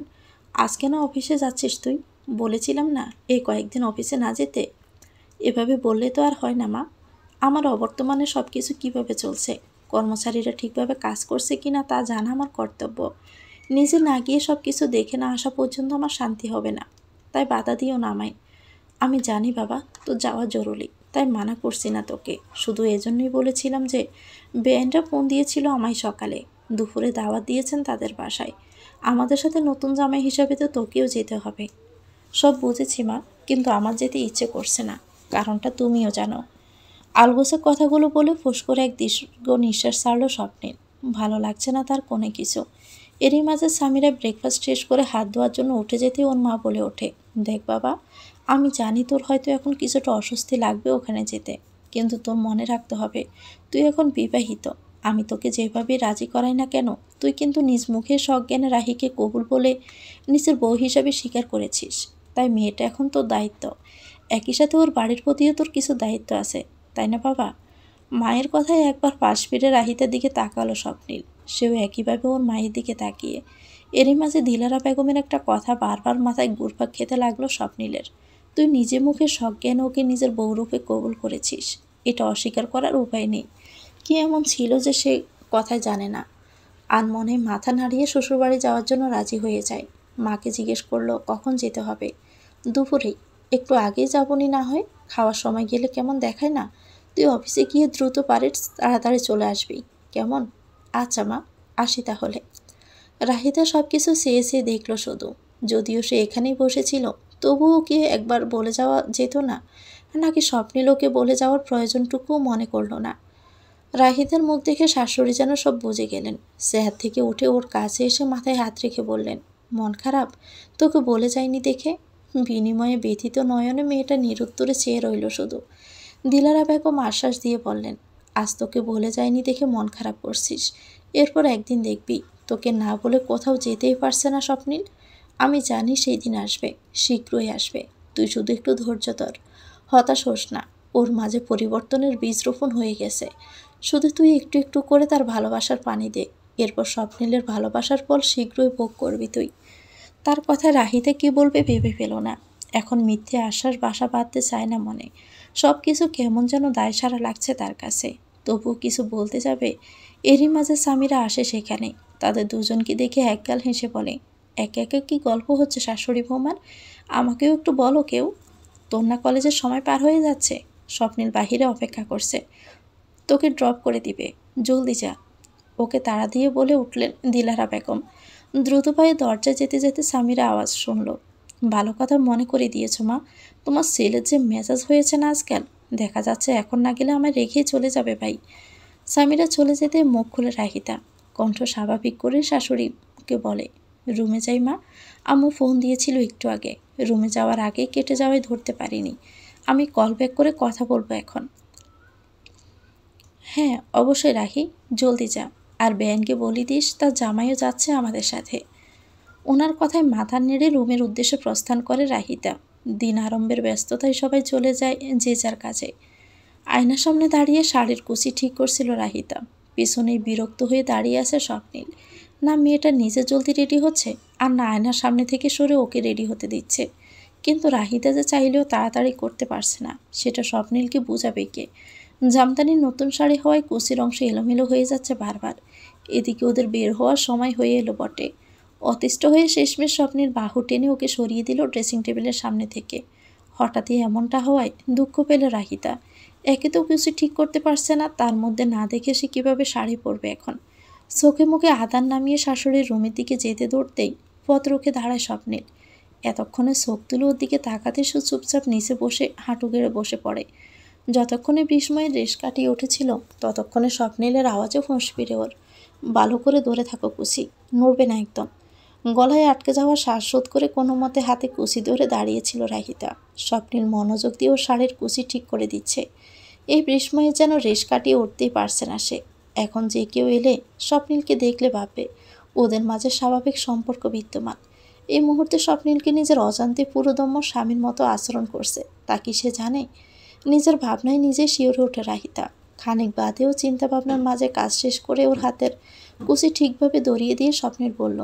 আজ কেন অফিসে যাচ্ছিস তুই? বলেছিলাম না এই কয়েকদিন অফিসে না যেতে? এভাবে বললে তো আর হয় না মা। আমার অবর্তমানে সব কিছু কীভাবে চলছে, কর্মচারীরা ঠিকভাবে কাজ করছে কি না তা জানা আমার কর্তব্য। নিজে না গিয়ে সব কিছু দেখে না আসা পর্যন্ত আমার শান্তি হবে না। তাই বাধা দিও না আমায়। আমি জানি বাবা, তো যাওয়া জরুরি, তাই মানা করছি না তোকে। শুধু এজন্যই বলেছিলাম যে বেআইনরা ফোন দিয়েছিল আমায় সকালে। দুপুরে দাওয়াত দিয়েছেন তাদের বাসায়। আমাদের সাথে নতুন জামাই হিসাবে তো তোকেও যেতে হবে। সব বুঝেছি মা, কিন্তু আমার যেতে ইচ্ছে করছে না। কারণটা তুমিও জানো। আলগোছে কথাগুলো বলে ফুস করে এক দীর্ঘ নিঃশ্বাস ছাড়ল স্বপ্নের। ভালো লাগছে না তার কোনো কিছু। এরই মাঝে সামিরা ব্রেকফাস্ট শেষ করে হাত ধোয়ার জন্য উঠে যেতে ওর মা বলে ওঠে, দেখ বাবা, আমি জানি তোর হয়তো এখন কিছুটা অস্বস্তি লাগবে ওখানে যেতে, কিন্তু তোর মনে রাখতে হবে তুই এখন বিবাহিত। আমি তোকে যেভাবে রাজি করাই না কেন, তুই কিন্তু নিজ মুখে সজ্ঞানে রাহিকে কবুল বলে নিজের বউ হিসাবে স্বীকার করেছিস। তাই মেয়েটা এখন তোর দায়িত্ব। একই সাথে ওর বাড়ির প্রতিও তোর কিছু দায়িত্ব আছে, তাই না বাবা? মায়ের কথায় একবার পাশ ফিরে রাহিতার দিকে তাকালো স্বপ্নীল। সেও একইভাবে ওর মায়ের দিকে তাকিয়ে। এরই মাঝে দিলারা বেগমের একটা কথা বারবার মাথায় ঘুরপাক খেতে লাগলো স্বপ্নীলের। তুই নিজে মুখে সজ্ঞানে ওকে নিজের বউরূপে কবুল করেছিস, এটা অস্বীকার করার উপায় নেই। কি এমন ছিল যে সে কথায় জানে না? আনমনে মাথা নাড়িয়ে শ্বশুরবাড়ি যাওয়ার জন্য রাজি হয়ে যায়। মাকে জিজ্ঞেস করলো কখন যেতে হবে। দুপুরেই। একটু আগেই যাবনি না হয়, খাওয়ার সময় গেলে কেমন দেখায় না? তুই অফিসে গিয়ে দ্রুত পারিস, তাড়াতাড়ি চলে আসবি, কেমন? আচ্ছা মা, আসি তাহলে। রাহিতা সব কিছু চেয়ে চেয়ে দেখল শুধু। যদিও সে এখানেই বসেছিল, তবুও ওকে একবার বলে যাওয়া যেত না? নাকি স্বপ্নীল ওকে বলে যাওয়ার প্রয়োজনটুকুও মনে করল না? রাহিতার মুখ দেখে শাশুড়ি যেন সব বুঝে গেলেন। চেয়ার থেকে উঠে ওর কাছে এসে মাথায় হাত রেখে বললেন, মন খারাপ? তোকে বলে যায়নি দেখে? বিনিময়ে ব্যথিত নয়নে মেয়েটা নিরুত্তরে চেয়ে রইল শুধু। দিলারা বেগম আশ্বাস দিয়ে বললেন, আজ তোকে বলে যায়নি দেখে মন খারাপ করছিস, এরপর একদিন দেখবি তোকে না বলে কোথাও যেতেই পারছে না স্বপ্নীল। আমি জানি সেই দিন আসবে, শীঘ্রই আসবে। তুই শুধু একটু ধৈর্য ধর, হতাশ হোস না। ওর মাঝে পরিবর্তনের বীজ রোপণ হয়ে গেছে। শুধু তুই একটু একটু করে তার ভালোবাসার পানি দে। এরপর স্বপ্নীলের ভালোবাসার ফল শীঘ্রই ভোগ করবি তুই। তার কথায় রাহিতে কি বলবে ভেবে পেল না। এখন মিথ্যে আশ্বাস বাসা বাঁধতে চায় না মনে। সব কিছু কেমন যেন দায়সারা লাগছে তার কাছে। তবুও কিছু বলতে যাবে, এরই মাঝে সামিরা আসে সেখানে। তাদের দুজনকে দেখে একগাল হেসে বলে, একে একে কি গল্প হচ্ছে শাশুড়ি বৌমার? আমাকেও একটু বলো কেউ। তোর না কলেজের সময় পার হয়ে যাচ্ছে? স্বপ্নীল বাহিরে অপেক্ষা করছে, তোকে ড্রপ করে দিবে, জলদি যা। ওকে তাড়া দিয়ে বলে উঠলেন দিলারা বেগম। দ্রুত পায়ে দরজায় যেতে যেতে সামিরা আওয়াজ শুনল, ভালো কথা মনে করে দিয়েছ মা। তোমার ছেলের যে মেজাজ হয়েছে না আজকাল, দেখা যাচ্ছে এখন না গেলে আমায় রেখেই চলে যাবে ভাই। সামিরা চলে যেতে মুখ খুলে রাহিতা। কণ্ঠ স্বাভাবিক করে শাশুড়িকে বলে, রুমে যাই মা, আম্মু ফোন দিয়েছিল একটু আগে। রুমে যাওয়ার আগে কেটে যাওয়ায় ধরতে পারিনি। আমি কল ব্যাক করে কথা বলবো এখন। হ্যাঁ অবশ্যই রাহি, জলদি যা। আর বেয়ানকে বলি দিস তার জামাইও যাচ্ছে আমাদের সাথে। ওনার কথায় মাথা নেড়ে রুমের উদ্দেশ্যে প্রস্থান করে রাহিতা। দিন আরম্ভের ব্যস্ততায় সবাই চলে যায় যে যার কাজে। আয়নার সামনে দাঁড়িয়ে শাড়ির কুচি ঠিক করছিল রাহিতা। পিছনেই বিরক্ত হয়ে দাঁড়িয়ে আছে স্বপ্নীল। না মেয়েটা নিজে জলদি রেডি হচ্ছে, আর না আয়নার সামনে থেকে সরে ওকে রেডি হতে দিচ্ছে। কিন্তু রাহিতা যে চাইলেও তাড়াতাড়ি করতে পারছে না, সেটা স্বপ্নীলকে বোঝাবে কে? জামদানির নতুন শাড়ি হওয়ায় কুচির অংশ এলোমেলো হয়ে যাচ্ছে বারবার। এদিকে ওদের বের হওয়ার সময় হয়ে এলো বটে। অতিষ্ঠ হয়ে শেষমেশ স্বপ্নের বাহু টেনে ওকে সরিয়ে দিল ড্রেসিং টেবিলের সামনে থেকে। হঠাৎই এমনটা হওয়ায় দুঃখ পেল রাহিতা। একে তো কিছু ঠিক করতে পারছে না, তার মধ্যে না দেখে সে কীভাবে শাড়ি পরবে এখন। চোখে মুখে আদার নামিয়ে শাশুড়ির রুমের দিকে যেতে দৌড়তেই পথ রুখে দাঁড়ায় স্বপ্নের। এতক্ষণে চোখ তুলে ওর দিকে তাকাতে সে চুপচাপ নিচে বসে হাঁটু গেড়ে বসে পড়ে। যতক্ষণে বিস্ময়ের রেশ কাটিয়ে উঠেছিল, ততক্ষণে স্বপ্নীলের আওয়াজও ফোঁস ফিরে ওর। ভালো করে ধরে থাকো কুচি, নড়বে না একদম। গলায় আটকে যাওয়া শ্বাসরোধ করে কোনো মতে হাতে কুচি ধরে দাঁড়িয়েছিল রাহিতা। স্বপ্নীল মনোযোগ দিয়ে ওর শাড়ির কুচি ঠিক করে দিচ্ছে। এই বিস্ময়ে যেন রেশ কাটিয়ে উঠতেই পারছে না সে। এখন যে কেউ এলে স্বপ্নীলকে দেখলে ভাববে ওদের মাঝে স্বাভাবিক সম্পর্ক বিদ্যমান। এই মুহূর্তে স্বপ্নীলকে নিজের অজান্তে পুরোদম্য স্বামীর মতো আচরণ করছে, তা কি সে জানে? নিজের ভাবনায় নিজে শিওরে ওঠে রাহিতা। খানিক বাদেও চিন্তা ভাবনার মাঝে কাজ শেষ করে ওর হাতের কুচি ঠিকভাবে ধরিয়ে দিয়ে স্বপ্নীল বলল,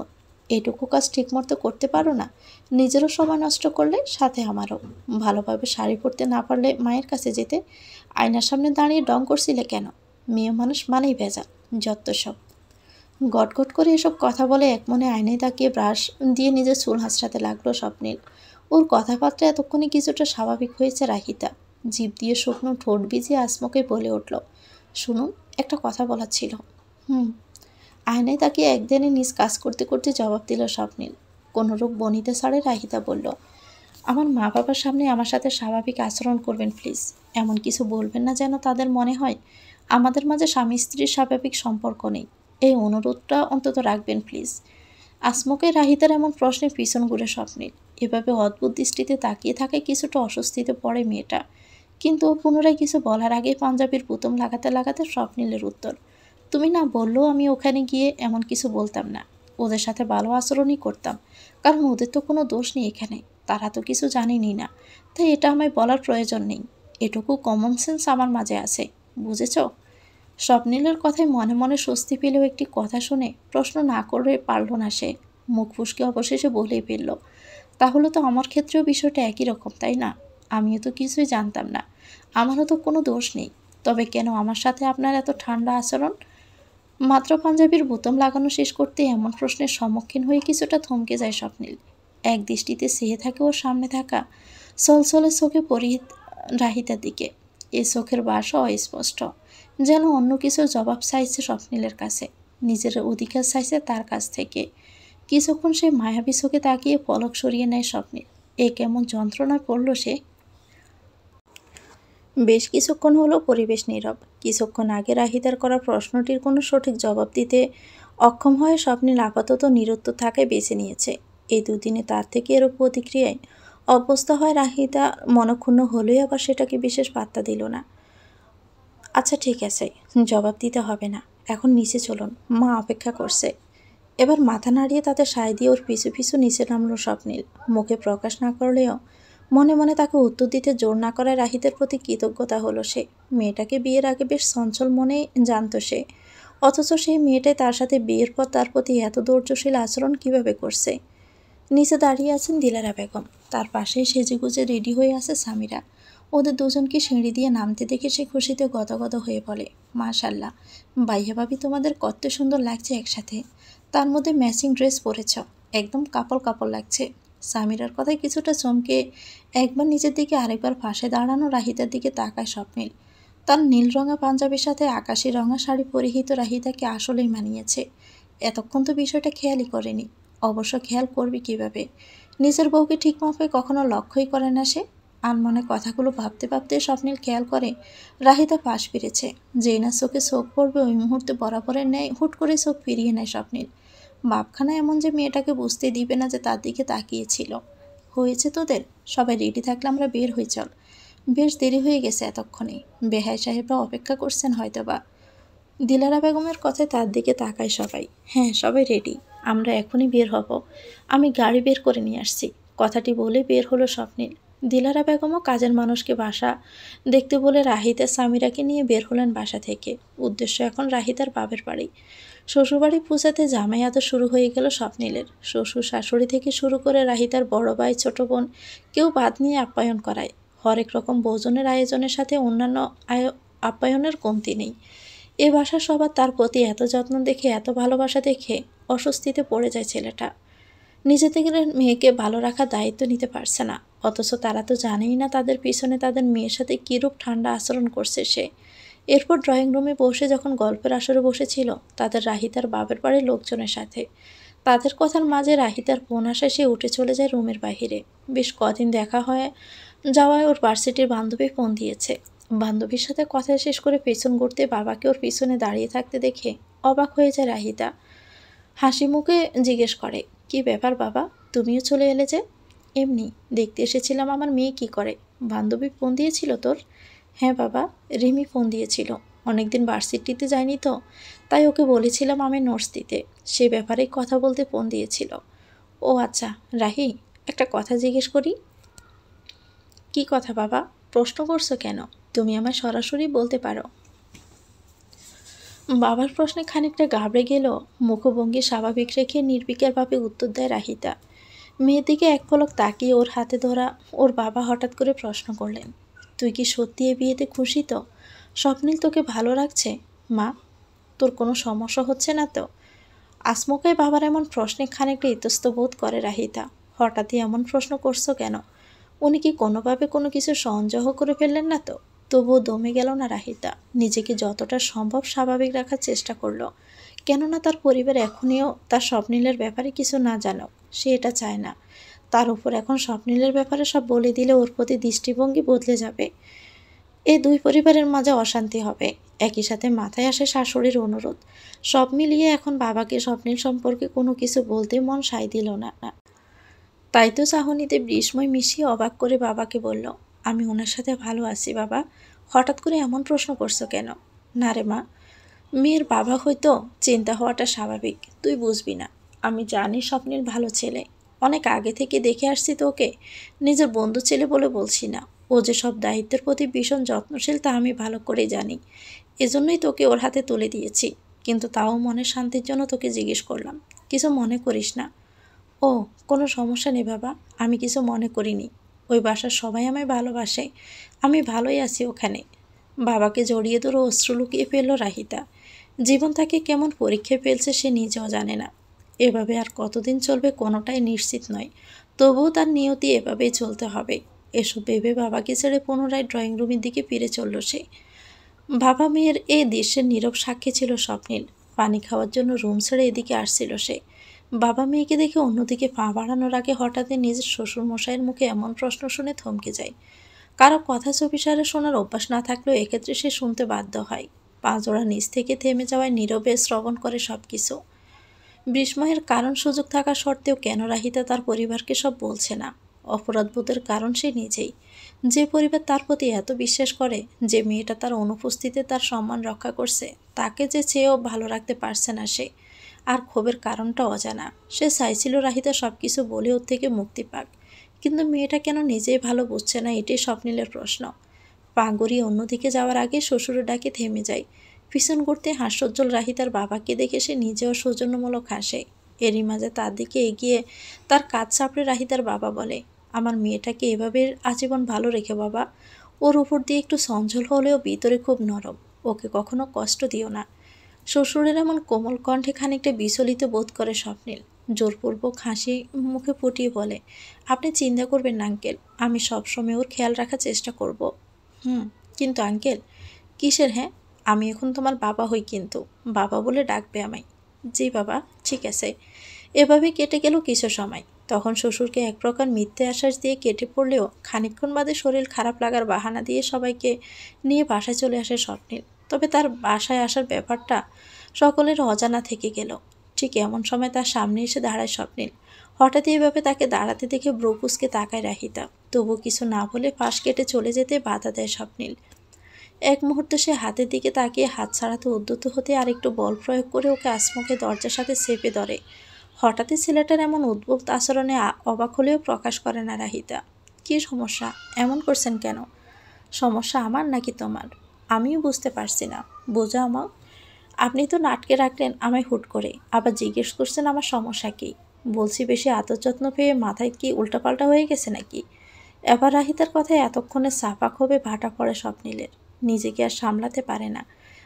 এটুকু কাজ ঠিকমতো করতে পারো না? নিজেরও সময় নষ্ট করলে, সাথে আমারও। ভালোভাবে শাড়ি পরতে না পারলে মায়ের কাছে যেতে। আয়নার সামনে দাঁড়িয়ে ডং করছিলে কেন? মেয়ে মানুষ মানেই ভেজাল, যত সব। গটগট করে এসব কথা বলে এক মনে আয়নায় তাকিয়ে ব্রাশ দিয়ে নিজের চুল হাঁচড়াতে লাগলো স্বপ্নীল। ওর কথাবার্তা এতক্ষণে কিছুটা স্বাভাবিক হয়েছে রাহিতা। জিভ দিয়ে শুকনো ঠোঁট ভিজিয়ে আসমকে বলে উঠল, শুনুন, একটা কথা বলার ছিল। হুম। আয়নায় তাকে একদিনে নিজ কাজ করতে করতে জবাব দিল স্বপ্নিল। কোনোরূপ বনিতে ছাড়ে রাহিতা বলল, আমার মা বাবার সামনে আমার সাথে স্বাভাবিক আচরণ করবেন প্লিজ। এমন কিছু বলবেন না যেন তাদের মনে হয় আমাদের মাঝে স্বামী স্ত্রীর স্বাভাবিক সম্পর্ক নেই। এই অনুরোধটা অন্তত রাখবেন প্লিজ। আসমকে রাহিতার এমন প্রশ্নে পিছন ঘুরে স্বপ্নিল। এভাবে অদ্ভুত দৃষ্টিতে তাকিয়ে থাকে কিছুটা অস্বস্তিতে পড়ে মেয়েটা। কিন্তু ও পুনরায় কিছু বলার আগে পাঞ্জাবির বুতম লাগাতে লাগাতে স্বপ্নিলের উত্তর, তুমি না বললেও আমি ওখানে গিয়ে এমন কিছু বলতাম না। ওদের সাথে ভালো আচরণই করতাম, কারণ ওদের তো কোনো দোষ নেই এখানে। তারা তো কিছু জানেনি না, তাই এটা আমায় বলার প্রয়োজন নেই। এটুকু কমন সেন্স আমার মাঝে আছে, বুঝেছ? স্বপ্নিলের কথায় মনে মনে স্বস্তি পেলেও একটি কথা শুনে প্রশ্ন না করে পারল না সে। মুখ ফুসকে অবশেষে বলেই ফেলল, তাহলে তো আমার ক্ষেত্রেও বিষয়টা একই রকম, তাই না? আমিও তো কিছুই জানতাম না, আমারও তো কোনো দোষ নেই। তবে কেন আমার সাথে আপনার এত ঠান্ডা আচরণ? মাত্র পাঞ্জাবির বোতাম লাগানো শেষ করতে এমন প্রশ্নের সম্মুখীন হয়ে কিছুটা থমকে যায় স্বপ্নিল। এক দৃষ্টিতে চেয়ে থাকে ওর সামনে থাকা সলসলে চোখে রাহিতার দিকে। এই চোখের বাসও অস্পষ্ট, যেন অন্য কিছুর জবাব চাইছে স্বপ্নিলের কাছে, নিজের অধিকার চাইছে তার কাছ থেকে। কিছুক্ষণ সে মায়াবী চোখে তাকিয়ে পলক সরিয়ে নেয় স্বপ্নিল। এ কেমন যন্ত্রণায় পড়ল সে। বেশ কিছুক্ষণ হলো পরিবেশ নীরব। কিছুক্ষণ আগে রাহিতার করা প্রশ্নটির কোনো সঠিক জবাব দিতে অক্ষম হয়ে স্বপ্নিল আপাতত নিরুত্তর থাকায় বেছে নিয়েছে। এই দুদিনে তার থেকে এরূপ প্রতিক্রিয়ায় অভ্যস্ত হয় রাহিতা মনক্ষুণ্ণ হলেই আবার সেটাকে বিশেষ পাত্তা দিল না। আচ্ছা ঠিক আছে, জবাব দিতে হবে না, এখন নিচে চলুন, মা অপেক্ষা করছে। এবার মাথা নাড়িয়ে তাতে সায় দিয়ে ওর পিছু পিছু নিচে নামলো স্বপ্নিল। মুখে প্রকাশ না করলেও মনে মনে তাকে উত্তর দিতে জোর না করায় রাহিতের প্রতি কৃতজ্ঞতা হলো সে। মেয়েটাকে বিয়ের আগে বেশ চঞ্চল মনে জানতো সে, অথচ সেই মেয়েটাই তার সাথে বিয়ের পর তার প্রতি এত ধৈর্যশীল আচরণ কিভাবে করছে। নিচে দাঁড়িয়ে আছেন দিলারা বেগম, তার পাশেই সেজেগুজে রেডি হয়ে আছে সামিরা। ওদের দুজনকে সিঁড়ি দিয়ে নামতে দেখে সে খুশিতে গদগদ হয়ে বলে, মাশাল্লাহ ভাইয়া ভাবি, তোমাদের কত সুন্দর লাগছে একসাথে, তার মধ্যে ম্যাচিং ড্রেস পরেছ, একদম কাপল কাপল লাগছে। সামিরার কথায় কিছুটা চমকে একবার নিজের দিকে আরেকবার পাশে দাঁড়ানো রাহিতার দিকে তাকায় স্বপ্নিল। তার নীল রঙা পাঞ্জাবির সাথে আকাশি রঙা শাড়ি পরিহিত রাহিতাকে আসলেই মানিয়েছে। এতক্ষণ তো বিষয়টা খেয়ালই করেনি। অবশ্য খেয়াল করবে কিভাবে, নিজের বউকে ঠিক মাপে কখনো লক্ষ্যই করে না সে। আনমনে কথাগুলো ভাবতে ভাবতে স্বপ্নিল খেয়াল করে রাহিতা পাশ ফিরেছে। যেই না চোখে চোখ পড়বে ওই মুহূর্তে বরাবরের ন্যায় হুট করে চোখ ফিরিয়ে নেয় স্বপ্নিল। ভাবখানা এমন যে মেয়েটাকে বুঝতে দিবে না যে তার দিকে তাকিয়েছিল। হয়েছে তোদের, সবাই রেডি থাকলে আমরা বের হয়ে চল, বেশ দেরি হয়ে গেছে এতক্ষণে, বেহাই সাহেবরা অপেক্ষা করছেন হয়তোবা। দিলারা বেগমের কথায় তার দিকে তাকায় সবাই। হ্যাঁ, সবাই রেডি, আমরা এখনই বের হব, আমি গাড়ি বের করে নিয়ে আসছি। কথাটি বলে বের হলো স্বপ্নিল। দিলারা বেগমও কাজের মানুষকে বাসা দেখতে বলে রাহিতা সামিরাকে নিয়ে বের হলেন বাসা থেকে। উদ্দেশ্য এখন রাহিতার বাপের বাড়ি। শ্বশুরবাড়ি পৌঁছাতে জামাই আদর শুরু হয়ে গেল স্বপ্নিলের। শ্বশুর শাশুড়ি থেকে শুরু করে রাহিতার বড় ভাই ছোট বোন কেউ বাদ নিয়ে আপ্যায়ন করায়। হরেক রকম ভোজনের আয়োজনের সাথে অন্যান্য আপ্যায়নের কমতি নেই। এ বাসার সবার তার প্রতি এত যত্ন দেখে, এত ভালোবাসা দেখে অস্বস্তিতে পড়ে যায় ছেলেটা। নিজে থেকে মেয়েকে ভালো রাখার দায়িত্ব নিতে পারছে না, অথচ তারা তো জানেই না তাদের পিছনে তাদের মেয়ের সাথে কীরূপ ঠান্ডা আচরণ করছে সে। এরপর ড্রয়িং রুমে বসে যখন গল্পের আসরে বসেছিল তাদের রাহিতার বাপের বাড়ির লোকজনের সাথে, তাদের কথার মাঝে রাহিতার ফোন আসায় সে উঠে চলে যায় রুমের বাহিরে। বেশ কদিন দেখা হয়ে যাওয়ায় ওর ভার্সিটির বান্ধবী ফোন দিয়েছে। বান্ধবীর সাথে কথা শেষ করে পেছন ঘুরতে বাবাকে ওর পিছনে দাঁড়িয়ে থাকতে দেখে অবাক হয়ে যায় রাহিতা। হাসি মুখে জিজ্ঞেস করে, কি ব্যাপার বাবা, তুমিও চলে এলে যে? এমনি দেখতে এসেছিলাম আমার মেয়ে কি করে। বান্ধবী ফোন দিয়েছিল তোর? হ্যাঁ বাবা, রিমি ফোন দিয়েছিল, অনেকদিন ভার্সিটিতে যায়নি তো, তাই ওকে বলেছিলাম আমি নোটস দিতে, সে ব্যাপারেই কথা বলতে ফোন দিয়েছিল। ও আচ্ছা রাহি, একটা কথা জিজ্ঞেস করি। কি কথা বাবা, প্রশ্ন করছো কেন? তুমি আমায় সরাসরি বলতে পারো। বাবার প্রশ্নে খানিকটা ঘাবড়ে গেল, মুখভঙ্গি স্বাভাবিক রেখে নির্বিকারভাবে উত্তর দেয় রাহিতা। মেয়ের দিকে এক পলক তাকিয়ে ওর হাতে ধরা ওর বাবা হঠাৎ করে প্রশ্ন করলেন, তুই কি সত্যি এ বিয়েতে খুশি তো? স্বপ্নিল তোকে ভালো রাখছে মা? তোর কোনো সমস্যা হচ্ছে না তো? আসমকায় বাবার এমন প্রশ্নে খানিকটা ইতস্ত বোধ করে রাহিতা। হঠাৎই এমন প্রশ্ন করছো কেন? উনি কি কোনোভাবে কোনো কিছু সন্দেহ করে ফেললেন না তো? তবুও দমে গেল না রাহিতা। নিজেকে যতটা সম্ভব স্বাভাবিক রাখার চেষ্টা করলো। কেননা তার পরিবার এখনিও তার স্বপ্নিলের ব্যাপারে কিছু না জানুক, সে এটা চায় না। তার উপর এখন স্বপ্নিলের ব্যাপারে সব বলে দিলে ওর প্রতি দৃষ্টিভঙ্গি বদলে যাবে। এই দুই পরিবারের মাঝে অশান্তি হবে। একই সাথে মাথায় আসে শাশুড়ির অনুরোধ। সব মিলিয়ে এখন বাবাকে স্বপ্নিল সম্পর্কে কোনো কিছু বলতে মন সায় দিল না। তাই তো চাহনিতে বিস্ময় মিশিয়ে অবাক করে বাবাকে বলল, আমি ওনার সাথে ভালো আছি বাবা। হঠাৎ করে এমন প্রশ্ন করছো কেন? না রে মা, মেয়ের বাবা হয়তো চিন্তা হওয়াটা স্বাভাবিক, তুই বুঝবি না। আমি জানি স্বপ্নিল ভালো ছেলে, অনেক আগে থেকে দেখে আসছি তো ওকে। নিজের বন্ধু ছেলে বলে বলছি না। ও যে সব দায়িত্বের প্রতি ভীষণ যত্নশীল তা আমি ভালো করেই জানি। এজন্যই তোকে ওর হাতে তুলে দিয়েছি। কিন্তু তাও মনের শান্তির জন্য তোকে জিজ্ঞেস করলাম, কিছু মনে করিস না? ও, কোনো সমস্যা নেই বাবা, আমি কিছু মনে করিনি। ওই বাসার সবাই আমায় ভালোবাসে, আমি ভালোই আছি ওখানে। বাবাকে জড়িয়ে ধরে অশ্রু লুকিয়ে ফেলল রাহিতা। জীবন তাকে কেমন পরীক্ষায় ফেলছে সে নিজেও জানে না। এভাবে আর কতদিন চলবে কোনোটাই নিশ্চিত নয়। তবুও তার নিয়তি এভাবেই চলতে হবে। এসব ভেবে বাবাকে ছেড়ে পুনরায় ড্রয়িং রুমের দিকে ফিরে চলল সে। বাবা মেয়ের এই দৃশ্যের নীরব সাক্ষী ছিল স্বপ্নিল। পানি খাওয়ার জন্য রুম ছেড়ে এদিকে আসছিল সে। বাবা মেয়েকে দেখে অন্যদিকে পা বাড়ানোর আগে হঠাৎই নিজের শ্বশুরমশাইয়ের মুখে এমন প্রশ্ন শুনে থমকে যায়। কারো কথা চুপিসারে শোনার অভ্যাস না থাকলেও এক্ষেত্রে সে শুনতে বাধ্য হয়। পা জোড়া নিচ থেকে থেমে যাওয়ায় নীরবে শ্রবণ করে সব কিছু। বিস্ময়ের কারণ সুযোগ থাকা সত্ত্বেও কেন রাহিতা তার পরিবারকে সব বলছে না? অপরাধবোধের কারণ সে নিজেই। যে পরিবার তার প্রতি এত বিশ্বাস করে, যে মেয়েটা তার অনুপস্থিতিতে তার সম্মান রক্ষা করছে, তাকে যে চেয়েও ভালো রাখতে পারছে না সে। আর ক্ষোভের কারণটা অজানা। সে চাইছিল রাহিতা সব কিছু বলে ওর থেকে মুক্তি পাক। কিন্তু মেয়েটা কেন নিজেই ভালো বুঝছে না, এটাই স্বপ্নিলের প্রশ্ন। পা গড়িয়ে অন্যদিকে যাওয়ার আগে শ্বশুরের ডাকে থেমে যায়। পিছন ঘুরতে হাস্যোজ্জ্বল রাহিতার বাবাকে দেখে সে নিজেও সৌজন্যমূলক হাসে। এরই মাঝে তার দিকে এগিয়ে তার কাঁধ চাপড়ে রাহিতার বাবা বলে, আমার মেয়েটাকে এভাবে আজীবন ভালো রেখে বাবা। ওর উপর দিয়ে একটু চঞ্চল হলেও ভিতরে খুব নরম। ওকে কখনো কষ্ট দিও না। শ্বশুরের এমন কোমল কণ্ঠে খানিকটা বিচলিত বোধ করে স্বপ্নিল। জোরপূর্বক হাসি মুখে ফুটিয়ে বলে, আপনি চিন্তা করবেন না আঙ্কেল, আমি সবসময় ওর খেয়াল রাখার চেষ্টা করব। কিন্তু আঙ্কেল। কিসের হ্যাঁ? আমি এখন তোমার বাবা হই, কিন্তু বাবা বলে ডাকবে আমায়। জি বাবা, ঠিক আছে। এভাবে কেটে গেল কিছু সময়। তখন শ্বশুরকে এক প্রকার মিথ্যে আশ্বাস দিয়ে কেটে পড়লেও খানিকক্ষণ বাদে শরীর খারাপ লাগার বাহানা দিয়ে সবাইকে নিয়ে বাসায় চলে আসে স্বপ্নিল। তবে তার বাসায় আসার ব্যাপারটা সকলের অজানা থেকে গেল। ঠিক এমন সময় তার সামনে এসে দাঁড়ায় স্বপ্নিল। হঠাৎ এভাবে তাকে দাঁড়াতে দেখে ব্রুকুসকে তাকায় রাহিতা। তবু কিছু না বলে পাশ কেটে চলে যেতে বাধা দেয় স্বপ্নিল। এক মুহূর্তে সে হাতের দিকে তাকিয়ে হাত ছাড়াতে উদ্যত হতে আরেকটু বল প্রয়োগ করে ওকে আসমুখে দরজার সাথে চেপে ধরে। হঠাৎই ছেলেটার এমন উদ্ভুত আচরণে অবাক হলেও প্রকাশ করে না রাহিতা। কী সমস্যা? এমন করছেন কেন? সমস্যা আমার নাকি তোমার? আমিও বুঝতে পারছি না। বোঝা আমার। আপনি তো নাটকে রাখলেন আমায় হুট করে, আবার জিজ্ঞেস করছেন আমার সমস্যা কী। বলছি বেশি আদর যত্ন পেয়ে মাথায় কি উল্টাপাল্টা হয়ে গেছে নাকি? এবার রাহিতার কথায় এতক্ষণে সাফা ক্ষোভে ভাটা পড়ে স্বপ্নিলের। নিজেকে আর সামলাতে পারে না।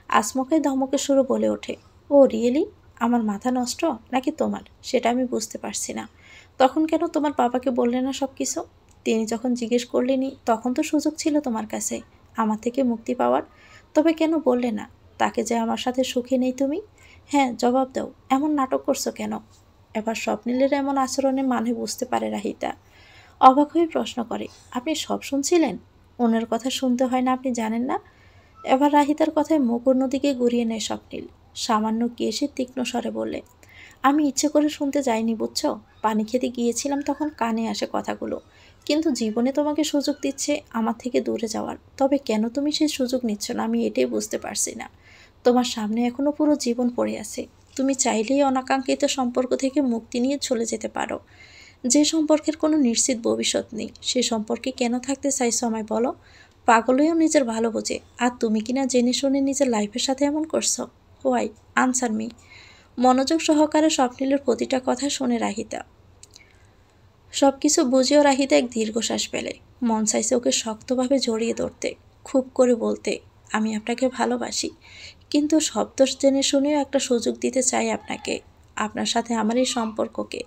আসমুখে ধমকে শুরু বলে ওঠে, ও রিয়েলি? আমার মাথা নষ্ট নাকি তোমার, সেটা আমি বুঝতে পারছি না। তখন কেন তোমার বাবাকে বললে না সব কিছু? তিনি যখন জিজ্ঞেস করলেনি তখন তো সুযোগ ছিল তোমার কাছে আমার থেকে মুক্তি পাওয়ার। তবে কেন বললে না তাকে যে আমার সাথে সুখী নেই তুমি? হ্যাঁ, জবাব দাও, এমন নাটক করছো কেন? এবার স্বপ্নিলের এমন আচরণে মানে বুঝতে পারে রাহিতা। অবাক হয়ে প্রশ্ন করে, আপনি সব শুনছিলেন? ওনার কথা শুনতে হয় না আপনি জানেন না? এবার রাহিতার কথায় মুখ অন্যদিকে ঘুরিয়ে নেয় স্বপ্নিল। সামান্য কেশে তীক্ষ্ণ স্বরে বলে, আমি ইচ্ছে করে শুনতে যাইনি বুঝছো। পানি খেতে গিয়েছিলাম তখন কানে আসে কথাগুলো। কিন্তু জীবনে তোমাকে সুযোগ দিচ্ছে আমার থেকে দূরে যাওয়ার, তবে কেন তুমি সেই সুযোগ নিচ্ছ না আমি এটাই বুঝতে পারছি না। তোমার সামনে এখনো পুরো জীবন পড়ে আছে। তুমি চাইলেই অনাকাঙ্ক্ষিত সম্পর্ক থেকে মুক্তি নিয়ে চলে যেতে পারো। যে সম্পর্কের কোনো নিশ্চিত ভবিষ্যৎ নেই সে সম্পর্কে কেন থাকতে চাইছো আমায় বলো? পাগলেও নিজের ভালো বোঝে, আর তুমি কিনা জেনে শুনে নিজের লাইফের সাথে এমন করছো। হোয়াই? Answer me. মনোযোগ সহকারে স্বপ্নিলের প্রতিটা কথা শুনে রাহিতা। সব কিছু বুঝেও রাহিতা এক দীর্ঘশ্বাস পেলে। মন চাইছে ওকে শক্তভাবে জড়িয়ে ধরতে, খুব করে বলতে, আমি আপনাকে ভালোবাসি। কিন্তু শব্দ জেনে শুনেও একটা সুযোগ দিতে চাই আপনাকে, আপনার সাথে আমার এই সম্পর্ককে।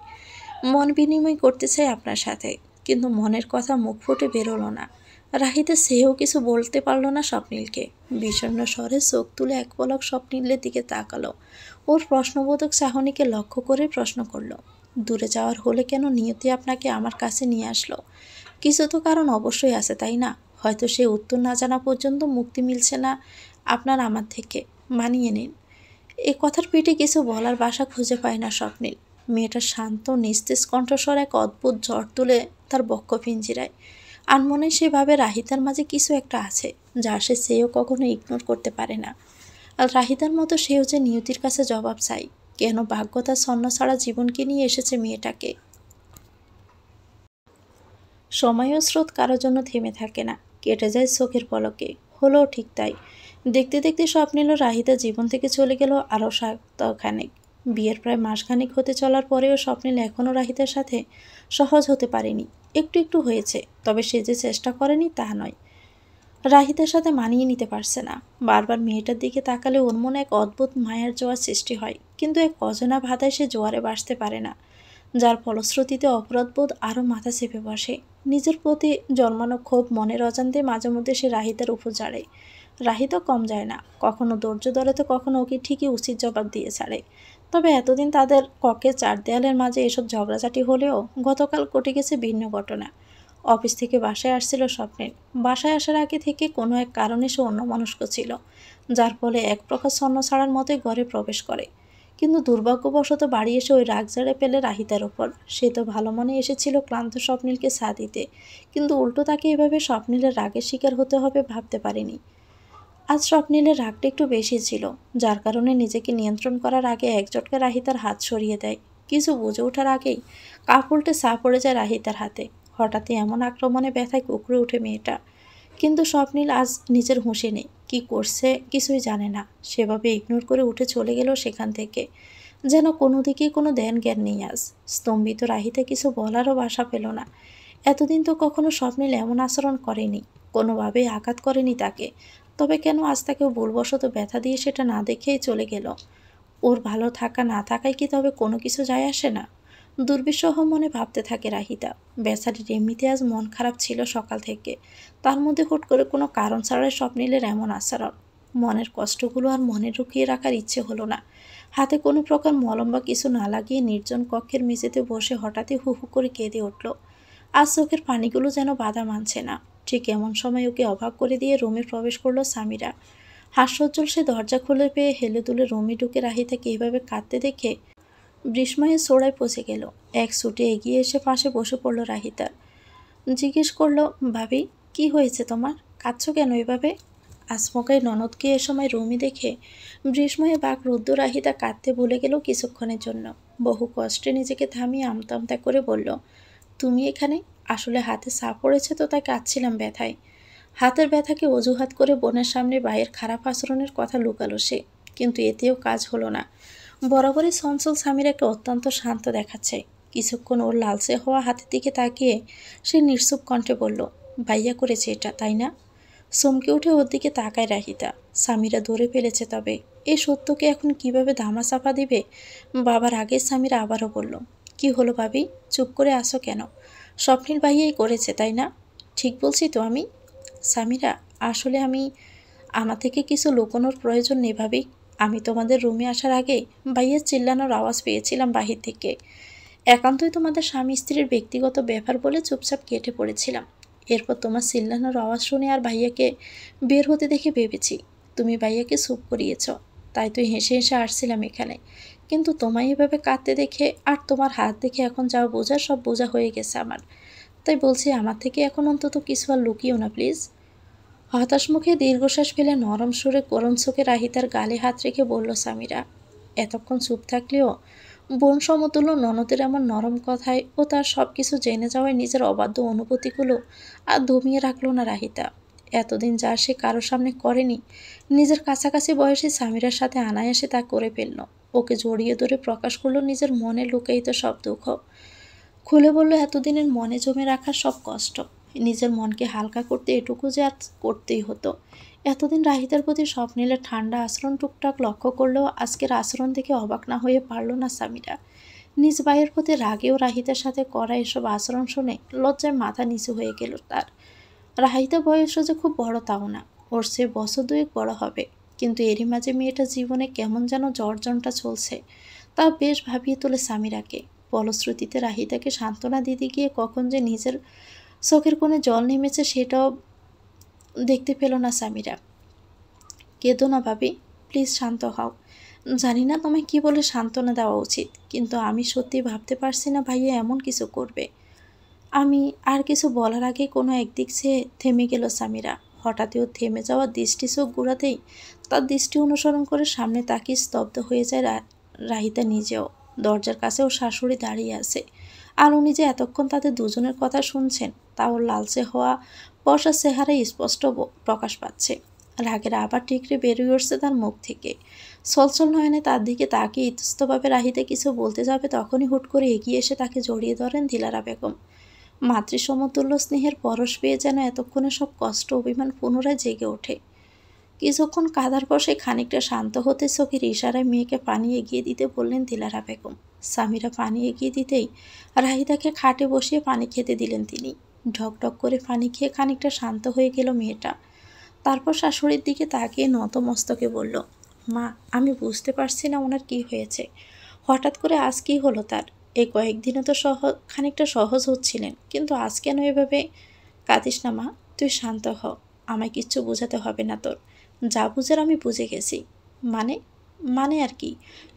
মন বিনিময় করতে চাই আপনার সাথে, কিন্তু মনের কথা মুখ ফুটে বেরোলো না। রাহিতা সেও কিছু বলতে পারল না স্বপ্নীলকে। বিষণ্ণ স্বরে চোখ তুলে এক পলক স্বপ্নীলের দিকে তাকালো। ওর প্রশ্নবোধক চাহনিকে লক্ষ্য করে প্রশ্ন করলো, দূরে যাওয়ার হলে কেন নিয়তি আপনাকে আমার কাছে নিয়ে আসলো? কিছু তো কারণ অবশ্যই আছে, তাই না? হয়তো সে উত্তর না জানা পর্যন্ত মুক্তি মিলছে না আপনার আমার থেকে। মানিয়ে নিন। এ কথার পিঠে কিছু বলার ভাষা খুঁজে পায় না স্বপ্নীল। মেয়েটার শান্ত নিস্তেজ কণ্ঠস্বর এক অদ্ভুত ঝড় তুলে তার বক্ষ পিঞ্জিরায়। আনমনে সেভাবে রাহিতার মাঝে কিছু একটা আছে যা সে সেও কখনো ইগনোর করতে পারে না। আর রাহিতার মতো সেও যে নিয়তির কাছে জবাব চাই, কেন ভাগ্য তার ছন্ন ছাড়া জীবনকে নিয়ে এসেছে মেয়েটাকে। সময় ও স্রোত কারোর জন্য থেমে থাকে না, কেটে যায় চোখের পলকে। হলো ঠিক তাই। দেখতে দেখতে স্বপ্নিল ও রাহিতা জীবন থেকে চলে গেল আরও সপ্তাহখানেক। বিয়ের প্রায় মাসখানেক হতে চলার পরেও স্বপ্নিল এখনও রাহিতার সাথে সহজ হতে পারেনি। একটু একটু হয়েছে, তবে সে যে চেষ্টা করেনি তা নয়। রাহিতার সাথে মানিয়ে নিতে পারছে না। বারবার মেয়েটার দিকে তাকালে ওর মনে এক অদ্ভুত মায়ার জোয়ার সৃষ্টি হয়, কিন্তু এক অজানা বাধায় সে জোয়ারে ভাসতে পারে না, যার ফলশ্রুতিতে অপরাধবোধ আরও মাথা চেপে বসে। নিজের প্রতি জন্মানো ক্ষোভ মনের অজান্তে মাঝে মধ্যে সে রাহিতার উপর জাড়ে। রাহিতও কম যায় না, কখনো ধৈর্য ধরে তো কখনো ওকে ঠিকই উচিত জবাব দিয়ে ছাড়ে। তবে এতদিন তাদের কক্ষের চার দেয়ালের মাঝে এসব ঝগড়াঝাটি হলেও গতকাল ঘটে গেছে ভিন্ন ঘটনা। অফিস থেকে বাসায় আসছিল স্বপ্নিল। বাসায় আসার আগে থেকে কোনো এক কারণে সে অন্যমনস্ক ছিল, যার ফলে এক প্রকার ছন্ন ছাড়ার মতোই ঘরে প্রবেশ করে। কিন্তু দুর্ভাগ্যবশত বাড়ি এসে ওই রাগ ঝেড়ে পেলে রাহিতার ওপর। সে তো ভালো মনে এসেছিল ক্লান্ত স্বপ্নিলকে ছা দিতে, কিন্তু উল্টো তাকে এভাবে স্বপ্নিলের রাগের শিকার হতে হবে ভাবতে পারেনি। আজ স্বপ্নিলের রাগটা একটু বেশি ছিল, যার কারণে নিজেকে নিয়ন্ত্রণ করার আগে এক ঝটকা রাহিতার হাত সরিয়ে দেয়। কিছু বুঝে ওঠার আগেই কাপ উল্টে চা পড়ে যায় রাহিতার হাতে। হঠাৎই এমন আক্রমণে ব্যথায় কুঁকড়ে ওঠে মেয়েটা। কিন্তু স্বপ্নিল আজ নিজের হুঁশে নেই, কি করছে কিছুই জানে না। সেভাবে ইগনোর করে উঠে চলে গেল সেখান থেকে, যেন কোনো দিকেই কোনো ধ্যান জ্ঞান নেই আজ। স্তম্ভিত রাহিতা কিছু বলারও ভাষা পেল না। এতদিন তো কখনো স্বপ্নিল এমন আচরণ করেনি, কোনোভাবেই আঘাত করেনি তাকে। তবে কেন আজ তাকে ভুলবশত ব্যথা দিয়ে সেটা না দেখেই চলে গেল? ওর ভালো থাকা না থাকায় কি তবে কোনো কিছু যায় আসে না? দুর্বিষহ মনে ভাবতে থাকে রাহিতা। বেচারির এমনিতে আজ মন খারাপ ছিল সকাল থেকে, তার মধ্যে হুট করে কোনো কারণ ছাড়াই স্বপ্নিলের এমন আচরণ। মনের কষ্টগুলো আর মনে ঢুকিয়ে রাখার ইচ্ছে হলো না। হাতে কোনো প্রকার মলম বা কিছু না লাগিয়ে নির্জন কক্ষের মেঝেতে বসে হঠাৎই হু হু করে কেঁদে উঠল। আজ চোখের পানিগুলো যেন বাধা মানছে না। ঠিক এমন সময় ওকে অবাক করে দিয়ে রুমে প্রবেশ করলো সামিরা। হাস্যোজ্জ্বল সে দরজা খুলে পেয়ে হেলে দুলে রুমে ঢুকে রাহিতাকে এইভাবে কাঁদতে দেখে বিস্ময়ে চোড়ায় পচে গেল। এক ছুটে এগিয়ে এসে পাশে বসে পড়ল রাহিতার। জিজ্ঞেস করলো, ভাবি কি হয়েছে তোমার? কাঁদছো কেন এভাবে? আচমকাই ননদকে এ সময় রুমে দেখে বিস্ময়ে বাক রুদ্ধ রাহিতা কাঁদতে ভুলে গেল কিছুক্ষণের জন্য। বহু কষ্টে নিজেকে থামিয়ে আমতা আমতা করে বলল, তুমি এখানে? আসলে হাতে ছাপ পড়েছে তো তাই কাঁদছিলাম ব্যথায়। হাতের ব্যথাকে অজুহাত করে বোনের সামনে ভাইয়ের খারাপ আচরণের কথা লুকালো সে, কিন্তু এতেও কাজ হলো না। বরাবরই চঞ্চল সামিরাকে অত্যন্ত শান্ত দেখাচ্ছে। কিছুক্ষণ ওর লালচে হওয়া হাতের দিকে তাকিয়ে সে নির্চুপ কণ্ঠে বলল, ভাইয়া করেছে এটা, তাই না? চমকে উঠে ওর দিকে তাকায় রাহিতা। সামিরা ধরে ফেলেছে তবে এই সত্যকে এখন কিভাবে ধামাচাপা দিবে? বাবার আগে সামিরা আবারও বলল, কি হলো ভাবি, চুপ করে আসো কেন? স্বপ্নিল ভাইয়াই করেছে, তাই না? ঠিক বলছি তো আমি? সামিরা, আসলে আমার থেকে কিছু লুকোনোর প্রয়োজন নেই ভাবি। আমি তোমাদের রুমে আসার আগে ভাইয়ের চিল্লানোর আওয়াজ পেয়েছিলাম বাহির থেকে। একান্তই তোমাদের স্বামী স্ত্রীর ব্যক্তিগত ব্যাপার বলে চুপচাপ কেটে পড়েছিলাম। এরপর তোমার চিল্লানোর আওয়াজ শুনে আর ভাইয়াকে বের হতে দেখে ভেবেছি তুমি ভাইয়াকে চুপ করিয়েছ, তাই তুই হেসে হেসে আসছিলাম এখানে। কিন্তু তোমায় এভাবে কাঁদতে দেখে আর তোমার হাত দেখে এখন যা বোঝার সব বোঝা হয়ে গেছে আমার। তাই বলছি আমার থেকে এখন অন্তত কিছু আর লুকিও না প্লিজ। হতাশ মুখে দীর্ঘশ্বাস ফেলে নরম সুরে করুণ চোখে রাহিতার গালে হাত রেখে বলল সামিরা। এতক্ষণ চুপ থাকলেও বোন সমতুল্য ননদের এমন নরম কথায় ও তার সব কিছু জেনে যাওয়ায় নিজের অবাধ্য অনুভূতিগুলো আর দমিয়ে রাখল না রাহিতা। এতদিন যা সে কারোর সামনে করেনি, নিজের কাছাকাছি বয়সী সামিরার সাথে আনায়াসে তা করে ফেলল। ওকে জড়িয়ে ধরে প্রকাশ করলো নিজের মনে লুকায়িত সব দুঃখ। খুলে বলল এতদিনের মনে জমে রাখার সব কষ্ট। নিজের মনকে হালকা করতে এটুকু যে আর করতেই হতো। এতদিন রাহিতার প্রতি স্বপ্নিলের ঠান্ডা আচরণ টুকটাক লক্ষ্য করলেও আজকের আচরণ দেখে অবাক না হয়ে পারল না সামিরা। নিজ ভাইয়ের প্রতি রাগেও রাহিতার সাথে করা এসব আচরণ শুনে লজ্জায় মাথা নিচু হয়ে গেল তার। রাহিতা বয়সও যে খুব বড় তাও না, ওর সে বছর দুয়েক বড় হবে, কিন্তু এরই মাঝে মেয়েটার জীবনে কেমন যেন জ্বরটা চলছে, তা বেশ ভাবিয়ে তোলে সামিরাকে। ফলশ্রুতিতে রাহিতাকে সান্ত্বনা দিতে গিয়ে কখন যে নিজের চোখের কোণে জল নেমেছে সেটাও দেখতে পেল না সামিরা। কেঁদো না ভাবি, প্লিজ শান্ত হও। জানি না তোমায় কি বলে সান্ত্বনা দেওয়া উচিত, কিন্তু আমি সত্যি ভাবতে পারছি না ভাইয়া এমন কিছু করবে। আমি আর কিছু বলার আগে কোনো একদিক সে থেমে গেল সামিরা। হঠাৎই ওর থেমে যাওয়া দৃষ্টি চোখ ঘুরাতেই তার দৃষ্টি অনুসরণ করে সামনে তাকিয়ে স্তব্ধ হয়ে যায় রাহিতা নিজেও। দরজার কাছে ওর শাশুড়ি দাঁড়িয়ে আছে, আর উনি যে এতক্ষণ তাদের দুজনের কথা শুনছেন তা ওর লালচে হওয়া বর্ষার চেহারায় স্পষ্ট প্রকাশ পাচ্ছে। রাগের আবার টিকরে বেরিয়ে উঠছে তার মুখ থেকে। ছলছল নয়নে তার দিকে তাকিয়ে ইতস্তভাবে রাহিতে কিছু বলতে যাবে তখনই হুট করে এগিয়ে এসে তাকে জড়িয়ে ধরেন দিলারা বেগম। মাতৃসমতুল্য স্নেহের পরশ পেয়ে যেন এতক্ষণে সব কষ্ট অভিমান পুনরায় জেগে ওঠে। কিছুক্ষণ কাঁদার পর সে খানিকটা শান্ত হতে চোখের ইশারায় মেয়েকে পানি এগিয়ে দিতে বললেন দিলারা বেগম। সামিরা পানি এগিয়ে দিতেই রাহিদাকে খাটে বসিয়ে পানি খেতে দিলেন তিনি। ঢক ঢক করে পানি খেয়ে খানিকটা শান্ত হয়ে গেল মেয়েটা। তারপর শাশুড়ির দিকে তাকিয়ে নত মস্তকে বলল, মা, আমি বুঝতে পারছি না ওনার কি হয়েছে, হঠাৎ করে আজ কি হলো তার। এই কয়েকদিনে তো খানিকটা সহজ হচ্ছিলেন, কিন্তু আজ কেন এভাবে? কাঁদিস না মা, তুই শান্ত হ। আমায় কিচ্ছু বোঝাতে হবে না তোর, যা বুঝার আমি বুঝে গেছি। মানে? মানে আর কি,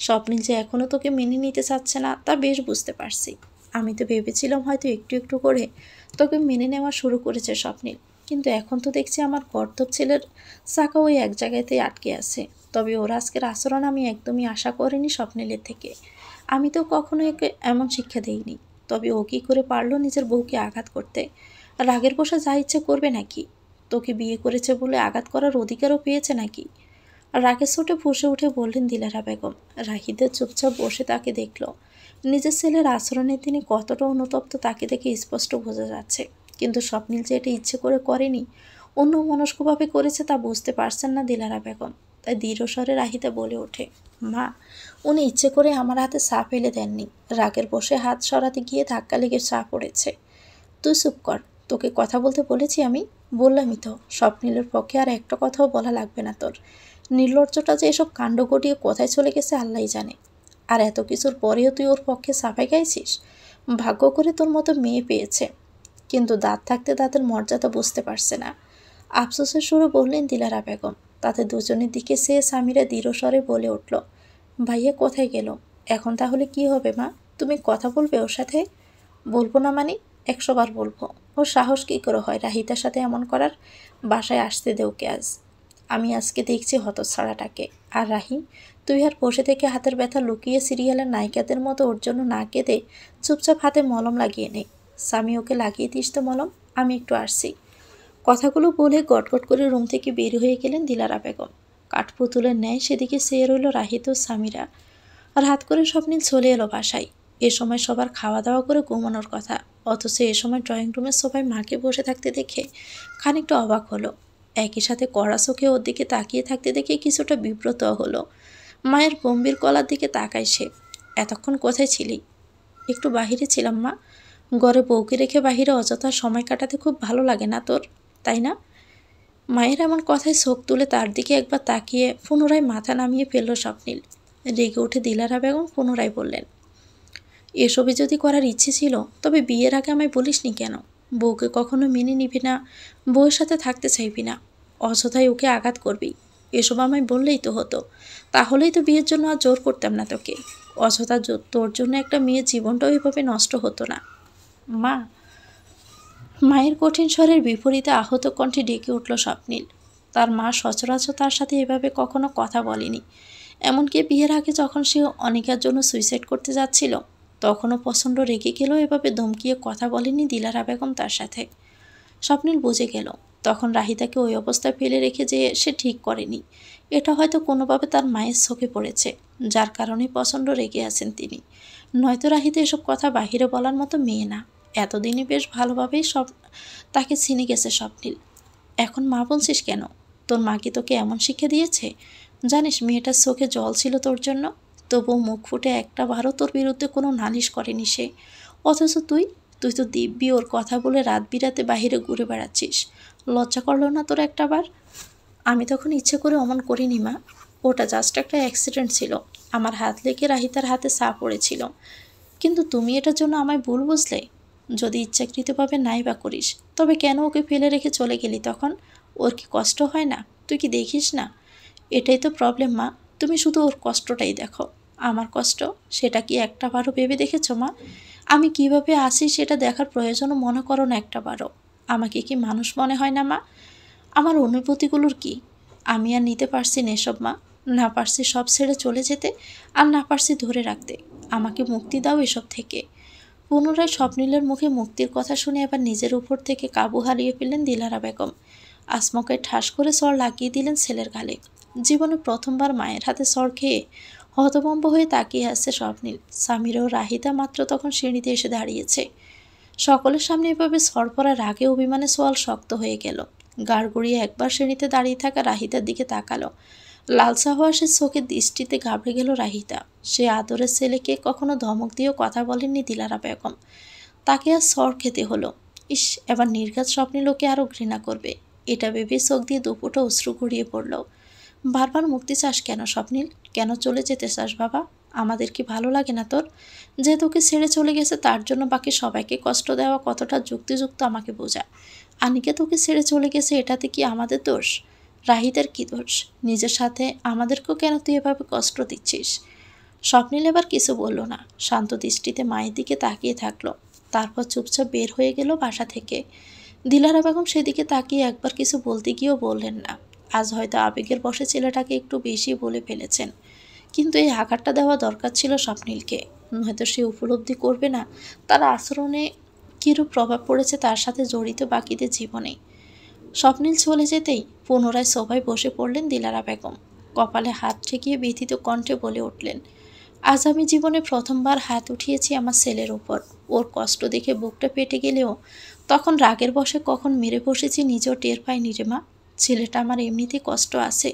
স্বপ্নিল যে এখনও তোকে মেনে নিতে চাচ্ছে না তা বেশ বুঝতে পারছি। আমি তো ভেবেছিলাম হয়তো একটু একটু করে তোকে মেনে নেওয়া শুরু করেছে স্বপ্নিল, কিন্তু এখন তো দেখছি আমার গর্দভ ছেলের চাকা ওই এক জায়গাতেই আটকে আছে। তবে ওর আজকের আচরণ আমি একদমই আশা করিনি স্বপ্নিলের থেকে। আমি তো কখনো একে এমন শিক্ষা দেইনি। তবে ও কী করে পারলো নিজের বউকে আঘাত করতে? রাগের বশে যা ইচ্ছে করবে নাকি? তোকে বিয়ে করেছে বলে আঘাত করার অধিকারও পেয়েছে নাকি? রাগের চোটে ফুঁসে উঠে বললেন দিলারা বেগম। রাহিদের চুপচাপ বসে তাকে দেখল। নিজের ছেলের আচরণে তিনি কতটা অনুতপ্ত তাকে দেখে স্পষ্ট বোঝা যাচ্ছে, কিন্তু স্বপ্নিল যে এটা ইচ্ছে করে করেনি, অন্য মনস্কভাবে করেছে তা বুঝতে পারছেন না দিলারা বেগম। তাই দৃঢ়স্বরে রাহিতা বলে ওঠে, মা, উনি ইচ্ছে করে আমার হাতে চা ফেলে দেননি, রাগের বসে হাত সরাতে গিয়ে ধাক্কা লেগে চা পড়েছে। তুই চুপ কর, তোকে কথা বলতে বলেছি আমি? বললামই তো, স্বপ্নিলের পক্ষে আর একটা কথাও বলা লাগবে না তোর। নির্লজ্জটা যে এসব কাণ্ড ঘটিয়ে কোথায় চলে গেছে আল্লাহই জানে। আর এত কিছুর পরেও তুই ওর পক্ষে সাফাই গাইছিস? ভাগ্য করে তোর মতো মেয়ে পেয়েছে, কিন্তু দাঁত থাকতে দাঁতের মর্যাদা বুঝতে পারছে না। আফসোসের সুরে বললেন দিলারা বেগম। তাতে দুজনের দিকে সে সামিরা দৃঢ়স্বরে বলে উঠল, ভাইয়া কোথায় গেল? এখন তাহলে কি হবে মা? তুমি কথা বলবে ওর সাথে? বলবো না মানে? 100 বার বলবো। ওর সাহস কী করে হয় রাহিতার সাথে এমন করার? বাসায় আসতে দে ওকে আজ। আমি আজকে দেখছি হতচ্ছাড়াটাকে। আর রাহি, তুই আর বসে থেকে হাতের ব্যথা লুকিয়ে সিরিয়ালের নায়িকাদের মতো ওর জন্য না কেঁদে চুপচাপ হাতে মলম লাগিয়ে নে। স্বামী, ওকে লাগিয়ে দিস তো মলম, আমি একটু আসছি। কথাগুলো বলে গটগট করে রুম থেকে বের হয়ে গেলেন দিলারা বেগম। কাঠপুতুলের ন্যায় সেদিকে চেয়ে রইল রাহিত ও সামিরা। রাত করে স্বপ্নিল চলে এলো বাসায়। এ সময় সবার খাওয়া দাওয়া করে ঘুমানোর কথা, অথচ এ সময় ড্রয়িং রুমের সবাই মাকে বসে থাকতে দেখে খানিকটা অবাক হলো। একই সাথে কড়া চোখে ওর দিকে তাকিয়ে থাকতে দেখে কিছুটা বিব্রত হলো। মায়ের গম্ভীর গলার দিকে তাকায় সে। এতক্ষণ কোথায় ছিলি? একটু বাহিরে ছিলাম মা। ঘরে বউকে রেখে বাহিরে অযথা সময় কাটাতে খুব ভালো লাগে না তোর, তাই না? মায়ের এমন কথায় চোখ তুলে তার দিকে একবার তাকিয়ে পুনরায় মাথা নামিয়ে ফেলল স্বপ্নিল। রেগে উঠে দিলারা বেগম পুনরায় বললেন, এসবে যদি করার ইচ্ছে ছিল তবে বিয়ের আগে আমায় বলিসনি কেন? বউকে কখনো মেনে নিবি না, বউয়ের সাথে থাকতে চাইবি না, অযথাই ওকে আঘাত করবি, এসব আমায় বললেই তো হতো। তাহলেই তো বিয়ের জন্য আর জোর করতাম না তোকে। অযথা তোর জন্য একটা মেয়ের জীবনটাও এভাবে নষ্ট হতো না। মা। মায়ের কঠিন স্বরের বিপরীতে আহত কণ্ঠে ডেকে উঠল স্বপ্নিল। তার মা সচরাচর তার সাথে এভাবে কখনো কথা বলেনি। এমনকি বিয়ের আগে যখন সে অনিকার জন্য সুইসাইড করতে যাচ্ছিল তখনও প্রচণ্ড রেগে গেলেও এভাবে ধমকিয়ে কথা বলেনি দিলারা বেগম তার সাথে। স্বপ্নিল বুঝে গেল তখন রাহিতাকে ওই অবস্থায় ফেলে রেখে যে সে ঠিক করেনি। এটা হয়তো কোনোভাবে তার মায়ের চোখে পড়েছে, যার কারণে প্রচণ্ড রেগে আছেন তিনি। নয়তো রাহিতা এসব কথা বাহিরে বলার মতো মেয়ে না। এতদিনে বেশ ভালোভাবেই সব তাকে চিনে গেছে স্বপ্নিল। এখন মা বলছিস কেন? তোর মা কি তোকে এমন শিক্ষা দিয়েছে? জানিস মেয়েটার চোখে জল ছিল তোর জন্য, তবুও মুখ ফুটে একটা বারও তোর বিরুদ্ধে কোনো নালিশ করেনি সে। অথচ তুই তুই তো দিব্যি ওর কথা বলে রাত বিরাতে বাহিরে ঘুরে বেড়াচ্ছিস। লজ্জা করলো না তোর একটাবার? আমি তখন ইচ্ছে করে অমন করিনি মা, ওটা জাস্ট একটা অ্যাক্সিডেন্ট ছিল। আমার হাত লেগে রাহিতার হাতে সা পড়েছিল। কিন্তু তুমি এটার জন্য আমায় ভুল বুঝলে? যদি ইচ্ছাকৃতভাবে নাই বা করিস, তবে কেন ওকে ফেলে রেখে চলে গেলি তখন? ওর কি কষ্ট হয় না? তুই কি দেখিস না? এটাই তো প্রবলেম মা, তুমি শুধু ওর কষ্টটাই দেখো। আমার কষ্ট, সেটা কি একটাবারও ভেবে দেখেছো মা? আমি কিভাবে আছি সেটা দেখার প্রয়োজনও মনে করো না একটাবারও। আমাকে কি মানুষ মনে হয় না মা? আমার অনুভূতিগুলোর কি আমি আর নিতে পারছি না এসব মা? না পারছি সব ছেড়ে চলে যেতে, আর না পারছি ধরে রাখতে। আমাকে মুক্তি দাও এসব থেকে। পুনরায় স্বপ্নিলের মুখে মুক্তির কথা শুনে এবার নিজের উপর থেকে কাবু হারিয়ে ফেললেন দিলারা বেগম। আসমকায় ঠাস করে সর লাগিয়ে দিলেন ছেলের গালে। জীবনে প্রথমবার মায়ের হাতে সর খেয়ে হতভম্ব হয়ে তাকিয়ে আসছে স্বপ্নিল। সামিরা ও রাহিতা মাত্র তখন সিঁড়িতে এসে দাঁড়িয়েছে। সকলের সামনে এভাবে সর পড়ার আগে অভিমানে সোয়াল শক্ত হয়ে গেল। গাড় গড়িয়ে একবার সিঁড়িতে দাঁড়িয়ে থাকা রাহিতার দিকে তাকালো। লালসা হওয়া সে চোখের দৃষ্টিতে ঘাবড়ে গেল রাহিতা। সে আদরের ছেলেকে কখনো ধমক দিয়েও কথা বলেননি দিলারা বেগম। তাকে আর সর খেতে হলো। ইস, এবার নির্ঘাত স্বপ্নিল ওকে আরও ঘৃণা করবে, এটা ভেবে চোখ দিয়ে দুপুটো অশ্রু গড়িয়ে পড়ল। বারবার মুক্তি চাস কেন স্বপ্নিল? কেন চলে যেতে চাস বাবা? আমাদের কি ভালো লাগে না তোর? যে তোকে ছেড়ে চলে গেছে তার জন্য বাকি সবাইকে কষ্ট দেওয়া কতটা যুক্তিযুক্ত আমাকে বোঝা। আনিকে তোকে ছেড়ে চলে গেছে, এটাতে কি আমাদের দোষ? রাহিতের কি দোষ? নিজের সাথে আমাদেরকেও কেন তুই এভাবে কষ্ট দিচ্ছিস? স্বপ্নিল এবার কিছু বলল না, শান্ত দৃষ্টিতে মায়ের দিকে তাকিয়ে থাকলো। তারপর চুপচাপ বের হয়ে গেল বাসা থেকে। দিলারা বেগম সেদিকে তাকিয়ে একবার কিছু বলতে গিয়েও বললেন না। আজ হয়তো আবেগের বশে ছেলেটাকে একটু বেশি বলে ফেলেছেন, কিন্তু এই আঘাতটা দেওয়া দরকার ছিল স্বপ্নিলকে। হয়তো সে উপলব্ধি করবে না তার আচরণে কীরূপ প্রভাব পড়েছে তার সাথে জড়িত বাকিদের জীবনে। স্বপ্নিল চলে যেতেই পুনরায় সোফায় বসে পড়লেন দিলারা বেগম। কপালে হাত ঠেকিয়ে ব্যথিত কণ্ঠে বলে উঠলেন, আজ আমি জীবনে প্রথমবার হাত উঠিয়েছি আমার ছেলের উপর। ওর কষ্ট দেখে বুকটা পেটে গেলেও তখন রাগের বশে কখন মেরে বসেছি নিজেও টের পাইনি রে মা। ছেলেটা আমার এমনিতেই কষ্ট আছে,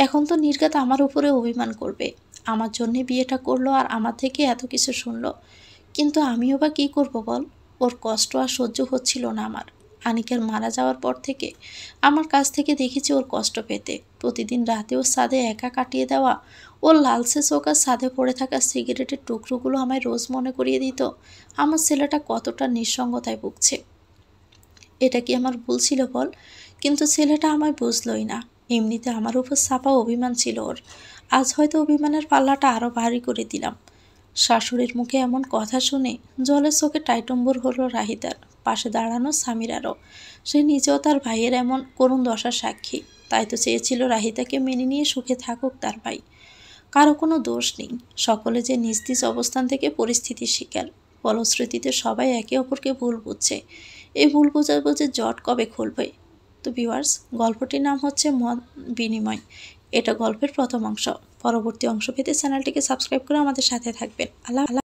এখন তো নির্ঘাত আমার উপরে অভিমান করবে। আমার জন্যে বিয়েটা করলো আর আমার থেকে এত কিছু শুনলো, কিন্তু আমিও বা কী করবো বল? ওর কষ্ট আর সহ্য হচ্ছিল না আমার। আনিকের মারা যাওয়ার পর থেকে আমার কাছ থেকে দেখেছি ওর কষ্ট পেতে। প্রতিদিন রাতে ওর ছাদে একা কাটিয়ে দেওয়া, ওর লালসে চোখা ছাদে পড়ে থাকা সিগারেটের টুকরোগুলো আমায় রোজ মনে করিয়ে দিত আমার ছেলেটা কতটা নিঃসঙ্গতায় ভুগছে। এটা কি আমার ভুল ছিল বল? কিন্তু ছেলেটা আমায় বুঝলই না। এমনিতে আমার উপর চাপা অভিমান ছিল ওর। আজ হয়তো অভিমানের পাল্লাটা আরও ভারী করে দিলাম। শাশুড়ির মুখে এমন কথা শুনে জলের চোখে টাইটম্বুর হলো রাহিতার। পাশে দাঁড়ানো সামিরারও। সে নিজেও তার ভাইয়ের এমন করুণ দশার সাক্ষী। তাই তো চেয়েছিল রাহিতাকে মেনে নিয়ে সুখে থাকুক তার ভাই। কারো কোনো দোষ নেই, সকলে যে নিজ নিজ অবস্থান থেকে পরিস্থিতির শিকার। ফলশ্রুতিতে সবাই একে অপরকে ভুল বুঝছে। এই ভুল বোঝাবুঝির জট কবে খুলবে? তো ভিউয়ার্স, গল্পটির নাম হচ্ছে মত বিনিময়। এটা গল্পের প্রথম অংশ। পরবর্তী অংশ পেতে চ্যানেলটিকে সাবস্ক্রাইব করে আমাদের সাথে থাকবেন। আল্লাহ।